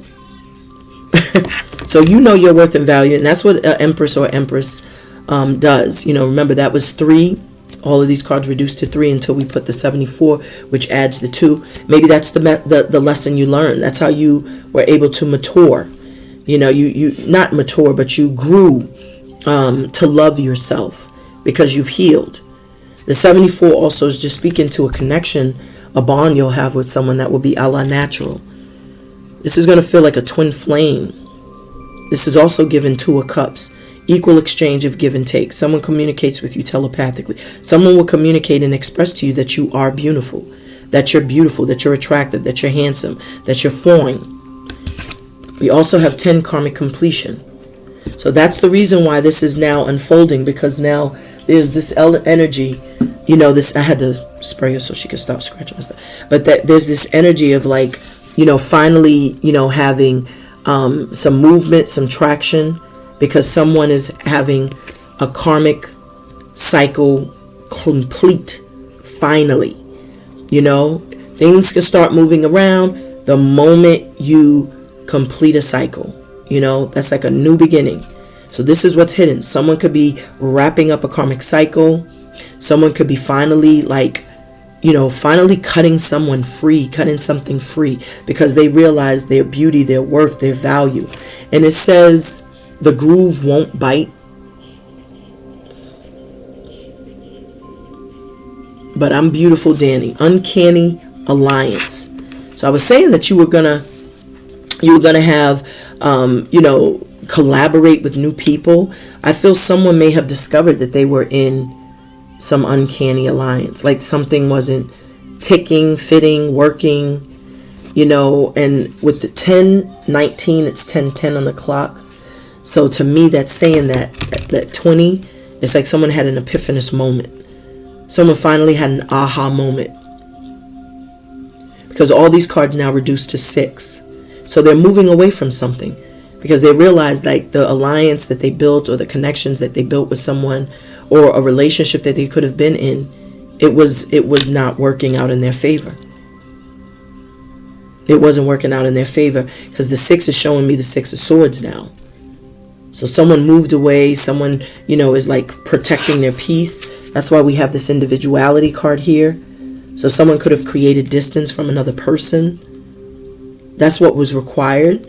So you know your worth and value, and that's what Empress or Empress does. You know, remember that was 3. All of these cards reduced to 3 until we put the 74, which adds the 2. Maybe that's the lesson you learned. That's how you were able to mature. You know, you not mature, but you grew to love yourself because you've healed. The 74 also is just speaking to a connection, a bond you'll have with someone that will be a la natural. This is going to feel like a twin flame. This is also given 2 of Cups. Equal exchange of give and take. Someone communicates with you telepathically. Someone will communicate and express to you that you are beautiful, that you're attractive, that you're handsome, that you're flowing. We also have 10 karmic completion. So that's the reason why this is now unfolding, because now there's this energy, this, I had to spray her so she could stop scratching my stuff. But there's this energy of like, finally, having some movement, some traction, because someone is having a karmic cycle complete, finally. Things can start moving around the moment you complete a cycle. That's like a new beginning. So this is what's hidden. Someone could be wrapping up a karmic cycle. Someone could be finally finally cutting someone free, cutting something free, because they realize their beauty, their worth, their value. And it says the groove won't bite. But I'm beautiful, Danny. Uncanny alliance. So I was saying that you were gonna have, collaborate with new people. I feel someone may have discovered that they were in some uncanny alliance, like something wasn't ticking, fitting, working, and with the 10:19, it's 10:10 on the clock. So to me, that's saying that 20, it's like someone had an epiphanous moment. Someone finally had an aha moment, because all these cards now reduced to 6. So they're moving away from something, because they realize like the alliance that they built, or the connections that they built with someone, or a relationship that they could have been in, it was not working out in their favor. It wasn't working out in their favor, because the 6 is showing me the 6 of Swords now. So someone moved away. Someone, is like protecting their peace. That's why we have this individuality card here. So someone could have created distance from another person. That's what was required.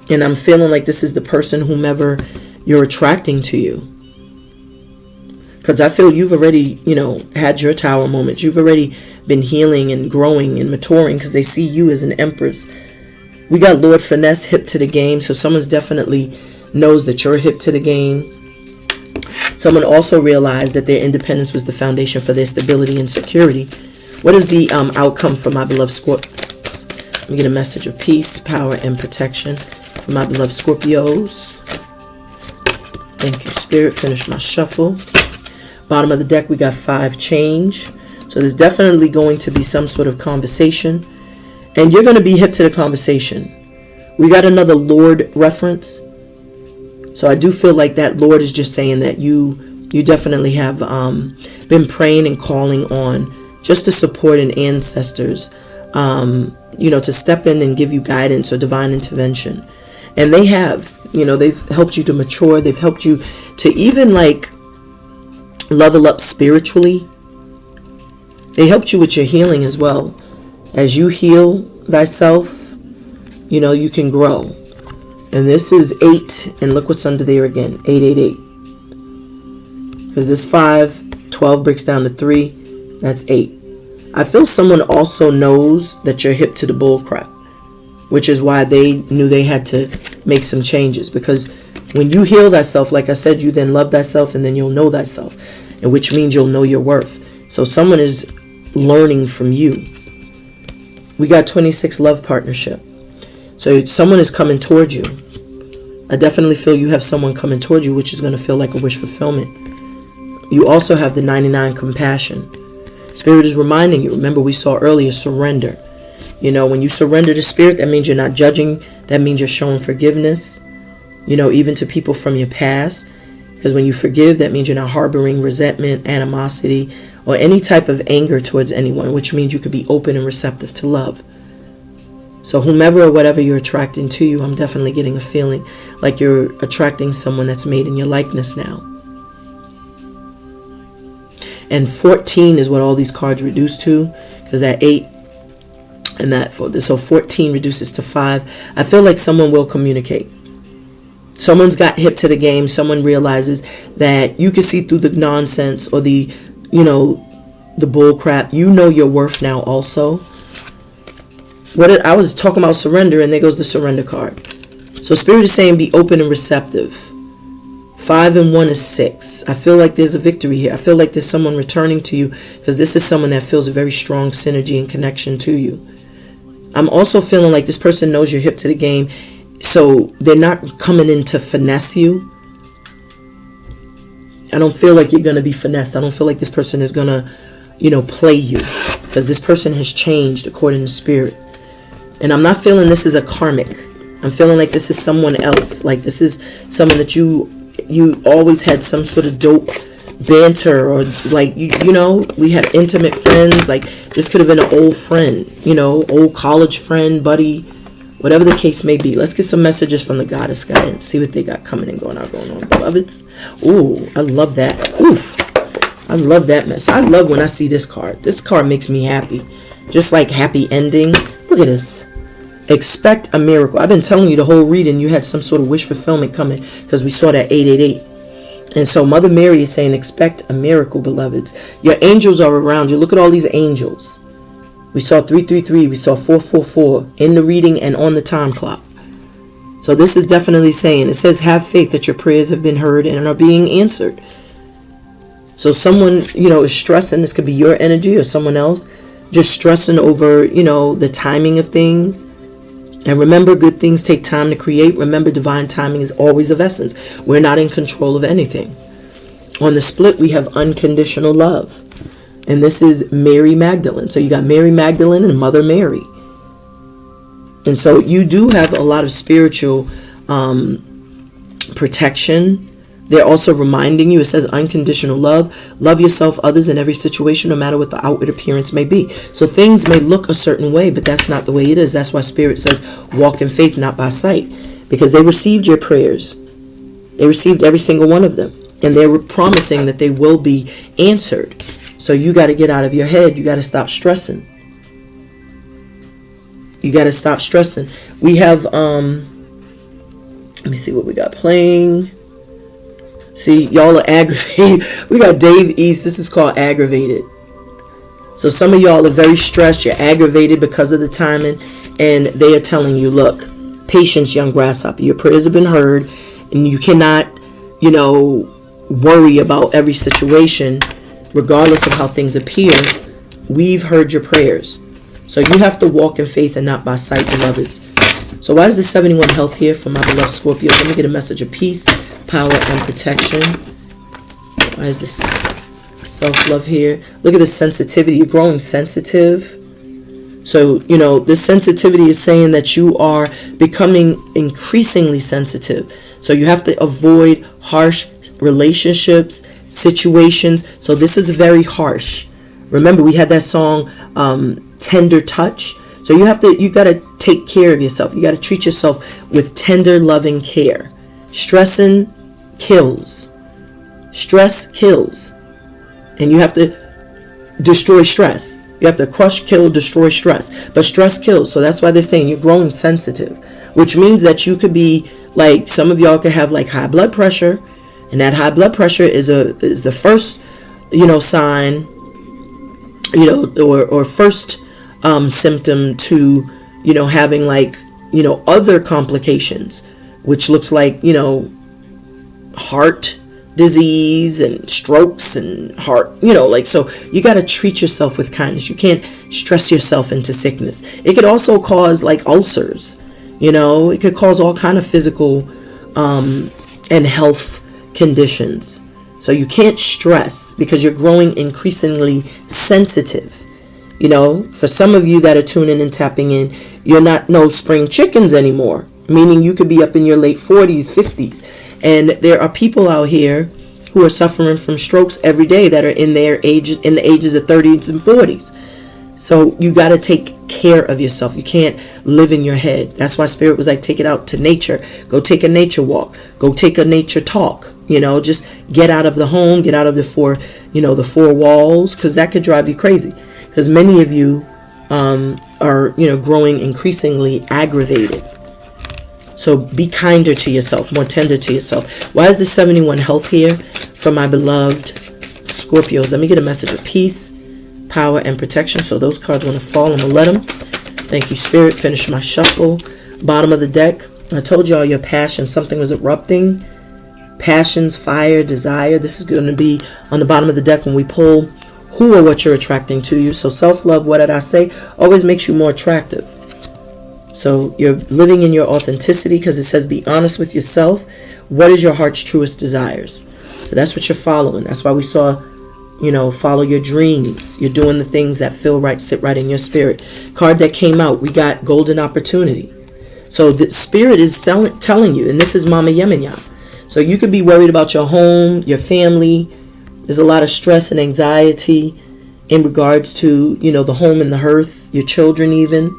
And I'm feeling like this is the person, whomever you're attracting to you. Because I feel you've already, had your tower moment. You've already been healing and growing and maturing, because they see you as an empress. We got Lord Finesse hip to the game. So someone's definitely knows that you're hip to the game. Someone also realized that their independence was the foundation for their stability and security. What is the outcome for my beloved Scorpios? Let me get a message of peace, power, and protection for my beloved Scorpios. Thank you, Spirit. Finish my shuffle. Bottom of the deck, we got 5 change. So there's definitely going to be some sort of conversation. And you're going to be hip to the conversation. We got another Lord reference. So I do feel like that Lord is just saying that you definitely have been praying and calling on just the support and ancestors, to step in and give you guidance or divine intervention. And they have, they've helped you to mature. They've helped you to even like level up spiritually. They helped you with your healing as well. As you heal thyself, you can grow. And this is 8, and look what's under there again, 888. Because this 5, 12 breaks down to 3, that's 8. I feel someone also knows that you're hip to the bull crap, which is why they knew they had to make some changes. Because when you heal thyself, like I said, you then love thyself, and then you'll know thyself, and which means you'll know your worth. So someone is learning from you. We got 26 love partnership. So someone is coming towards you. I definitely feel you have someone coming towards you, which is going to feel like a wish fulfillment. You also have the 99 compassion. Spirit is reminding you. Remember, we saw earlier surrender. When you surrender to Spirit, that means you're not judging. That means you're showing forgiveness, even to people from your past. Because when you forgive, that means you're not harboring resentment, animosity, or any type of anger towards anyone, which means you could be open and receptive to love. So whomever or whatever you're attracting to you, I'm definitely getting a feeling like you're attracting someone that's made in your likeness now. And 14 is what all these cards reduce to, because that 8 and that, so 14 reduces to 5. I feel like someone will communicate. Someone's got hip to the game. Someone realizes that you can see through the nonsense or the bull crap. Your worth now also. I was talking about surrender, and there goes the surrender card. So Spirit is saying be open and receptive. 5 and 1 is 6. I feel like there's a victory here. I feel like there's someone returning to you, because this is someone that feels a very strong synergy and connection to you. I'm also feeling like this person knows you're hip to the game, so they're not coming in to finesse you. I don't feel like you're going to be finessed. I don't feel like this person is going to, play you, because this person has changed according to spirit. And I'm not feeling this is a karmic. I'm feeling like this is someone else. Like this is someone that you always had some sort of dope banter, or like, we had intimate friends. Like this could have been an old friend, old college friend, buddy, whatever the case may be. Let's get some messages from the goddess guidance. See what they got coming and going on, beloveds. Ooh, I love that. Ooh, I love that mess. I love when I see this card. This card makes me happy. Just like happy ending. Look at this. Expect a miracle. I've been telling you the whole reading you had some sort of wish fulfillment coming, because we saw that 888. And so Mother Mary is saying expect a miracle, beloveds. Your angels are around you. Look at all these angels. We saw 333. We saw 444 in the reading and on the time clock. So this is definitely saying, it says have faith that your prayers have been heard and are being answered. So someone, is stressing. This could be your energy or someone else. Just stressing over, the timing of things. And remember, good things take time to create. Remember, divine timing is always of essence. We're not in control of anything. On the split, we have unconditional love. And this is Mary Magdalene. So you got Mary Magdalene and Mother Mary. And so you do have a lot of spiritual protection. They're also reminding you, it says unconditional love. Love yourself, others, in every situation, no matter what the outward appearance may be. So things may look a certain way, but that's not the way it is. That's why Spirit says walk in faith, not by sight. Because they received your prayers. They received every single one of them. And they're promising that they will be answered. So you got to get out of your head. You got to stop stressing. You got to stop stressing. We have, let me see what we got playing. See, y'all are aggravated. We got Dave East. This is called aggravated. So some of y'all are very stressed. You're aggravated because of the timing. And they are telling you, look, patience, young grasshopper. Your prayers have been heard. And you cannot, worry about every situation, regardless of how things appear. We've heard your prayers. So you have to walk in faith and not by sight, beloveds. So why is the 71 health here for my beloved Scorpio? Let me get a message of peace, power, and protection. Why is this self-love here? Look at the sensitivity. You're growing sensitive. So, this sensitivity is saying that you are becoming increasingly sensitive. So you have to avoid harsh relationships, situations. So this is very harsh. Remember, we had that song, Tender Touch. So you got to take care of yourself. You got to treat yourself with tender, loving care. Stressing kills. Stress kills. And you have to destroy stress. You have to crush, kill, destroy stress. But stress kills. So that's why they're saying you're growing sensitive. Which means that you could be like, some of y'all could have like high blood pressure. And that high blood pressure is the first, sign, or first symptom to, having like, other complications, which looks like, heart disease and strokes and heart, so you got to treat yourself with kindness. You can't stress yourself into sickness. It could also cause like ulcers, it could cause all kind of physical and health conditions. So you can't stress because you're growing increasingly sensitive. For some of you that are tuning and tapping in, you're not no spring chickens anymore, meaning you could be up in your late 40s, 50s. And there are people out here who are suffering from strokes every day that are in the ages of 30s and 40s. So you got to take care of yourself. You can't live in your head. That's why Spirit was like, take it out to nature. Go take a nature walk. Go take a nature talk. Just get out of the home, get out of the four walls, because that could drive you crazy. Because many of you are, growing increasingly aggravated. So be kinder to yourself, more tender to yourself. Why is the 71 health here for my beloved Scorpios? Let me get a message of peace, power, and protection. So those cards want to fall. I'm going to let them. Thank you, Spirit. Finish my shuffle. Bottom of the deck. I told y'all your passion, something was erupting. Passions, fire, desire. This is going to be on the bottom of the deck when we pull who or what you're attracting to you. So self-love, what did I say? Always makes you more attractive. So you're living in your authenticity, because it says be honest with yourself. What is your heart's truest desires? So that's what you're following. That's why we saw, follow your dreams. You're doing the things that feel right, sit right in your spirit. Card that came out, we got golden opportunity. So the spirit is telling you, and this is Mama Yemenya. So you could be worried about your home, your family. There's a lot of stress and anxiety in regards to, the home and the hearth, your children even.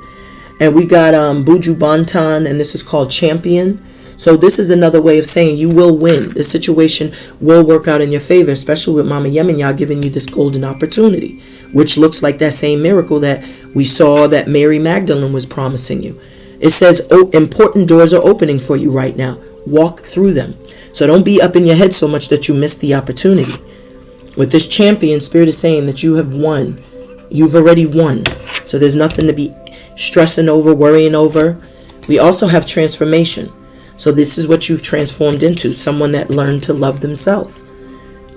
And we got Buju Bantan, and this is called Champion. So this is another way of saying you will win. The situation will work out in your favor, especially with Mama Yemenya giving you this golden opportunity, which looks like that same miracle that we saw that Mary Magdalene was promising you. It says important doors are opening for you right now. Walk through them. So don't be up in your head so much that you miss the opportunity. With this Champion, Spirit is saying that you have won. You've already won. So there's nothing to be stressing over, worrying over. We also have transformation. So this is what you've transformed into, someone that learned to love themselves.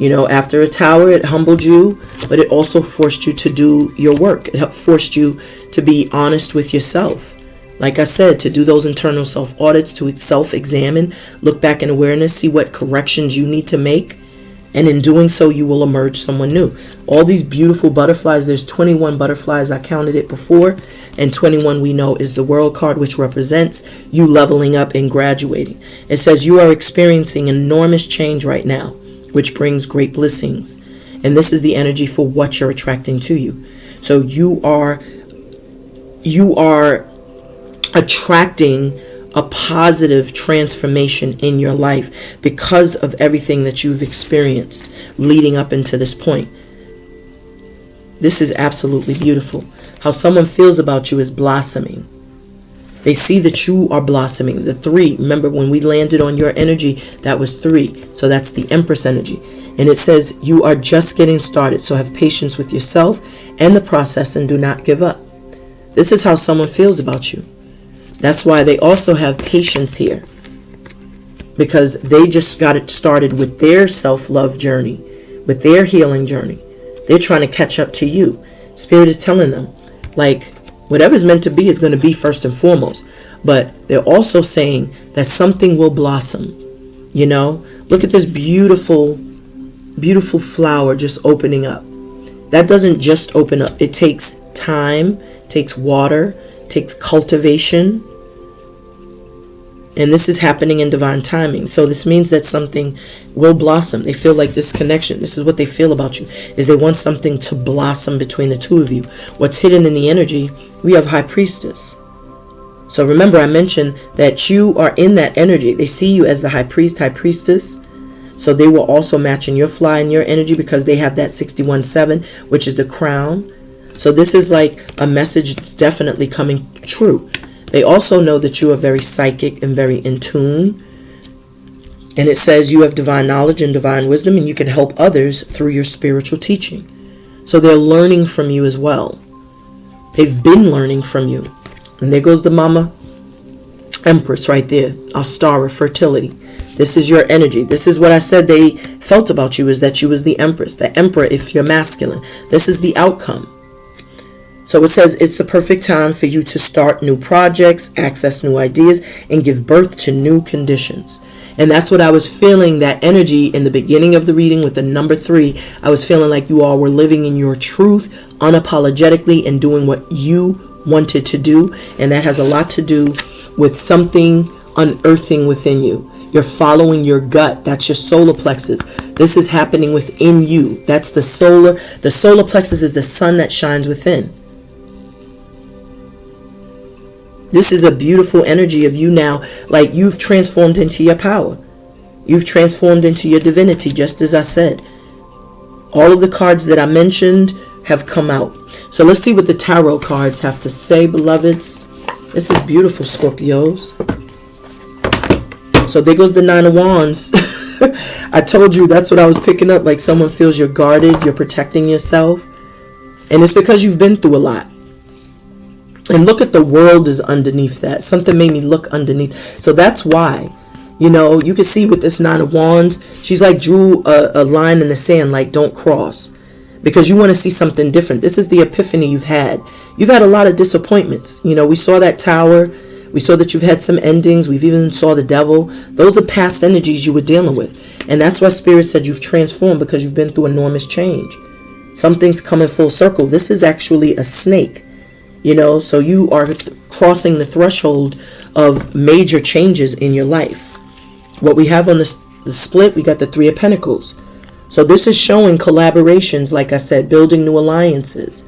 After a tower, it humbled you, but it also forced you to do your work. It forced you to be honest with yourself. Like I said, to do those internal self-audits, to self-examine, look back in awareness, see what corrections you need to make. And in doing so, you will emerge someone new. All these beautiful butterflies, there's 21 butterflies. I counted it before. And 21 we know is the World card, which represents you leveling up and graduating. It says you are experiencing enormous change right now, which brings great blessings. And this is the energy for what you're attracting to you. So you are attracting a positive transformation in your life because of everything that you've experienced leading up into this point. This is absolutely beautiful. How someone feels about you is blossoming. They see that you are blossoming. The 3, remember when we landed on your energy, that was 3. So that's the Empress energy. And it says you are just getting started. So have patience with yourself and the process and do not give up. This is how someone feels about you. That's why they also have patience here, because they just got it started with their self-love journey, with their healing journey. They're trying to catch up to you. Spirit is telling them, whatever's meant to be is going to be first and foremost. But they're also saying that something will blossom. Look at this beautiful, beautiful flower just opening up. That doesn't just open up. It takes time, takes water, takes cultivation, and this is happening in divine timing. So this means that something will blossom. They feel like this connection. This is what they feel about you, is they want something to blossom between the two of you. What's hidden in the energy, we have High Priestess. So remember, I mentioned that you are in that energy. They see you as the High Priest, High Priestess. So they will also match in your fly and your energy, because they have that 61-7, which is the crown. So this is like a message that's definitely coming true. They also know that you are very psychic and very in tune. And it says you have divine knowledge and divine wisdom, and you can help others through your spiritual teaching. So they're learning from you as well. They've been learning from you. And there goes the Mama Empress right there. Our star of fertility. This is your energy. This is what I said they felt about you, is that you was the Empress. The Emperor if you're masculine. This is the outcome. So it says it's the perfect time for you to start new projects, access new ideas, and give birth to new conditions. And that's what I was feeling, that energy in the beginning of the reading with the number 3. I was feeling like you all were living in your truth unapologetically and doing what you wanted to do. And that has a lot to do with something unearthing within you. You're following your gut. That's your solar plexus. This is happening within you. That's the solar. The solar plexus is the sun that shines within. This is a beautiful energy of you now, like you've transformed into your power. You've transformed into your divinity, just as I said. All of the cards that I mentioned have come out. So let's see what the tarot cards have to say, beloveds. This is beautiful, Scorpios. So there goes the 9 of Wands. I told you that's what I was picking up, like someone feels you're guarded, you're protecting yourself. And it's because you've been through a lot. And look at the world is underneath that. Something made me look underneath. So that's why, you can see with this 9 of Wands, she's like drew a line in the sand, like don't cross. Because you want to see something different. This is the epiphany you've had. You've had a lot of disappointments. We saw that tower. We saw that you've had some endings. We've even saw the devil. Those are past energies you were dealing with. And that's why Spirit said you've transformed, because you've been through enormous change. Something's coming full circle. This is actually a snake, so you are crossing the threshold of major changes in your life. What we have on the split, we got the Three of Pentacles. So this is showing collaborations, like I said, building new alliances.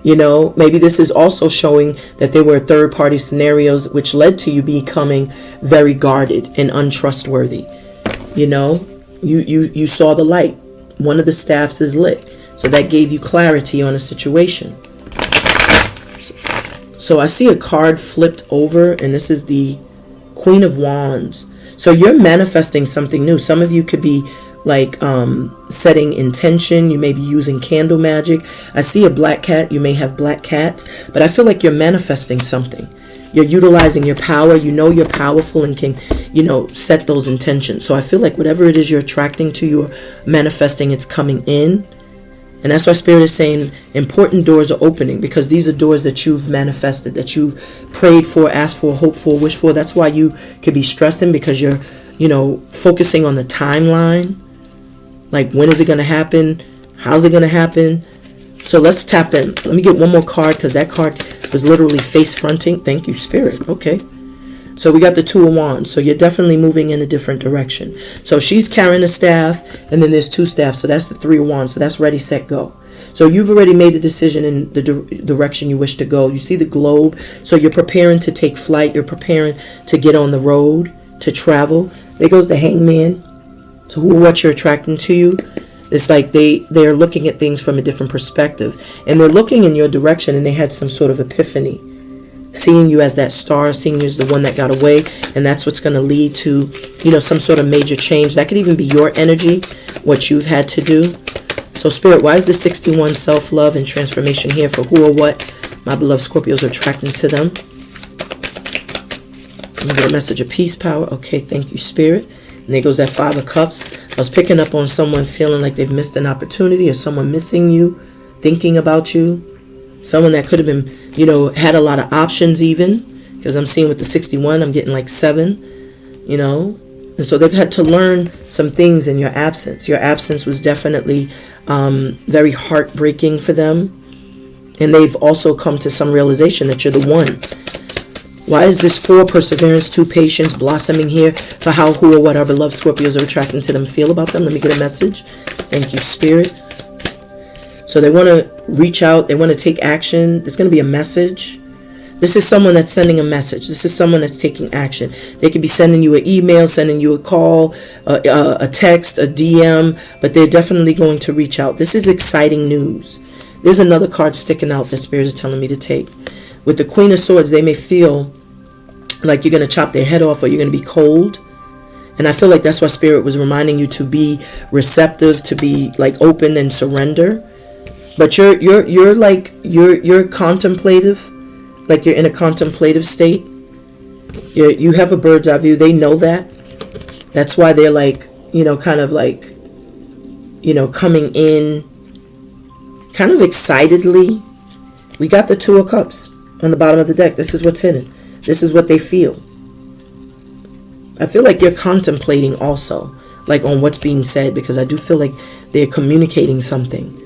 Maybe this is also showing that there were third-party scenarios which led to you becoming very guarded and untrustworthy. You saw the light. One of the staffs is lit. So that gave you clarity on a situation. So I see a card flipped over, and this is the Queen of Wands. So you're manifesting something new. Some of you could be like setting intention. You may be using candle magic. I see a black cat. You may have black cats, but I feel like you're manifesting something. You're utilizing your power. You're powerful and can, set those intentions. So I feel like whatever it is you're attracting to, you're manifesting, it's coming in. And that's why Spirit is saying important doors are opening, because these are doors that you've manifested, that you've prayed for, asked for, hoped for, wished for. That's why you could be stressing, because you're, focusing on the timeline. Like, when is it going to happen? How's it going to happen? So let's tap in. Let me get one more card, because that card was literally face fronting. Thank you, Spirit. Okay. So we got the Two of Wands. So you're definitely moving in a different direction. So she's carrying a staff, and then there's two staffs. So that's the Three of Wands. So that's ready, set, go. So you've already made the decision in the direction you wish to go. You see the globe. So you're preparing to take flight. You're preparing to get on the road, to travel. There goes the Hangman. So what you're attracting to you, it's like they're looking at things from a different perspective. And they're looking in your direction, and they had some sort of epiphany. Seeing you as that star, seeing you as the one that got away, and that's what's going to lead to, some sort of major change. That could even be your energy, what you've had to do. So Spirit, why is the 61 self-love and transformation here for who or what my beloved Scorpios are attracting to them? Let me get a message of peace, power. Okay, thank you, Spirit. And there goes that Five of Cups. I was picking up on someone feeling like they've missed an opportunity, or someone missing you, thinking about you. Someone that could have been, had a lot of options even, because I'm seeing with the 61, I'm getting like 7, And so they've had to learn some things in your absence. Your absence was definitely very heartbreaking for them. And they've also come to some realization that you're the one. Why is this 4 perseverance, 2 patience blossoming here for how, who, or what our beloved Scorpios are attracting to them feel about them? Let me get a message. Thank you, Spirit. So they want to reach out. They want to take action. There's going to be a message. This is someone that's sending a message. This is someone that's taking action. They could be sending you an email, sending you a call, a text, a DM, but they're definitely going to reach out. This is exciting news. There's another card sticking out that Spirit is telling me to take. With the Queen of Swords, they may feel like you're going to chop their head off, or you're going to be cold. And I feel like that's why Spirit was reminding you to be receptive, to be like open and surrender. But you're contemplative, like you're in a contemplative state. You have a bird's eye view. They know that. That's why they're like, kind of like, coming in kind of excitedly. We got the Two of Cups on the bottom of the deck. This is what's hidden. This is what they feel. I feel like you're contemplating also, like on what's being said, because I do feel like they're communicating something.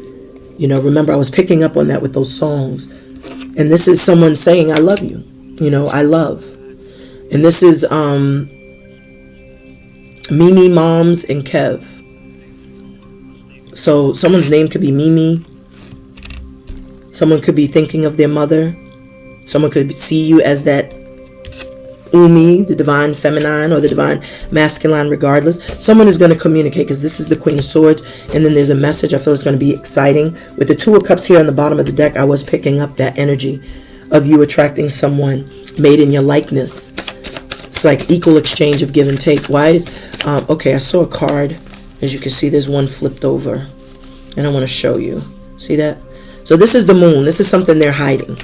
Remember, I was picking up on that with those songs. And this is someone saying, I love you. I love. And this is Mimi, Moms, and Kev. So someone's name could be Mimi. Someone could be thinking of their mother. Someone could see you as that Umi, the divine feminine, or the divine masculine, regardless. Someone is going to communicate, because this is the Queen of Swords, and then there's a message. I feel it's going to be exciting. With the Two of Cups here on the bottom of the deck, I was picking up that energy of you attracting someone made in your likeness. It's like equal exchange of give and take. Why is okay, I saw a card. As you can see, there's one flipped over, and I want to show you. See that? So this is the Moon. This is something they're hiding.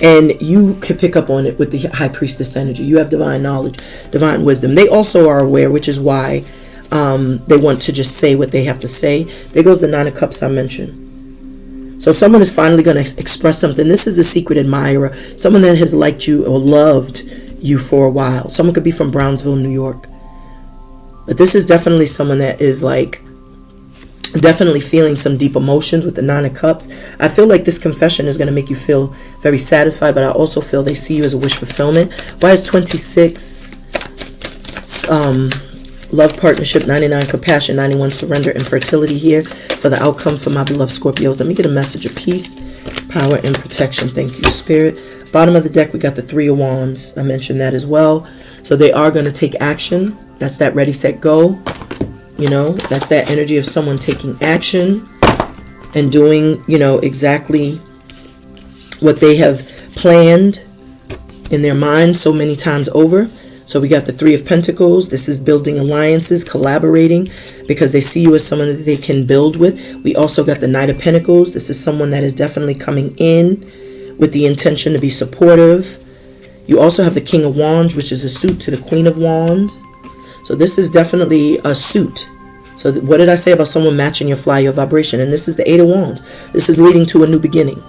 And you can pick up on it with the High Priestess energy. You have divine knowledge, divine wisdom. They also are aware, which is why they want to just say what they have to say. There goes the Nine of Cups I mentioned. So someone is finally going to express something. This is a secret admirer. Someone that has liked you or loved you for a while. Someone could be from Brownsville, New York. But this is definitely someone that is like definitely feeling some deep emotions with the Nine of Cups. I feel like this confession is going to make you feel very satisfied, but I also feel they see you as a wish fulfillment. Why is 26 love, partnership, 99 compassion, 91 surrender, and fertility here for the outcome for my beloved Scorpios? Let me get a message of peace, power, and protection. Thank you, Spirit. Bottom of the deck, we got the Three of Wands. I mentioned that as well. So they are going to take action. That's that ready, set, go. You know, that's that energy of someone taking action and doing, you know, exactly what they have planned in their mind so many times over. So we got the Three of Pentacles. This is building alliances, collaborating, because they see you as someone that they can build with. We also got the Knight of Pentacles. This is someone that is definitely coming in with the intention to be supportive. You also have the King of Wands, which is a suit to the Queen of Wands. So this is definitely a suit. So what did I say about someone matching your fly, your vibration? And this is the Eight of Wands. This is leading to a new beginning.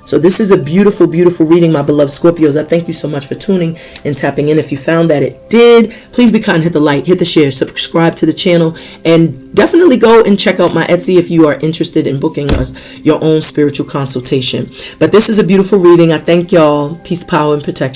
So this is a beautiful, beautiful reading, my beloved Scorpios. I thank you so much for tuning and tapping in. If you found that it did, please be kind, hit the like, hit the share, subscribe to the channel, and definitely go and check out my Etsy if you are interested in booking us your own spiritual consultation. But this is a beautiful reading. I thank y'all. Peace, power, and protection.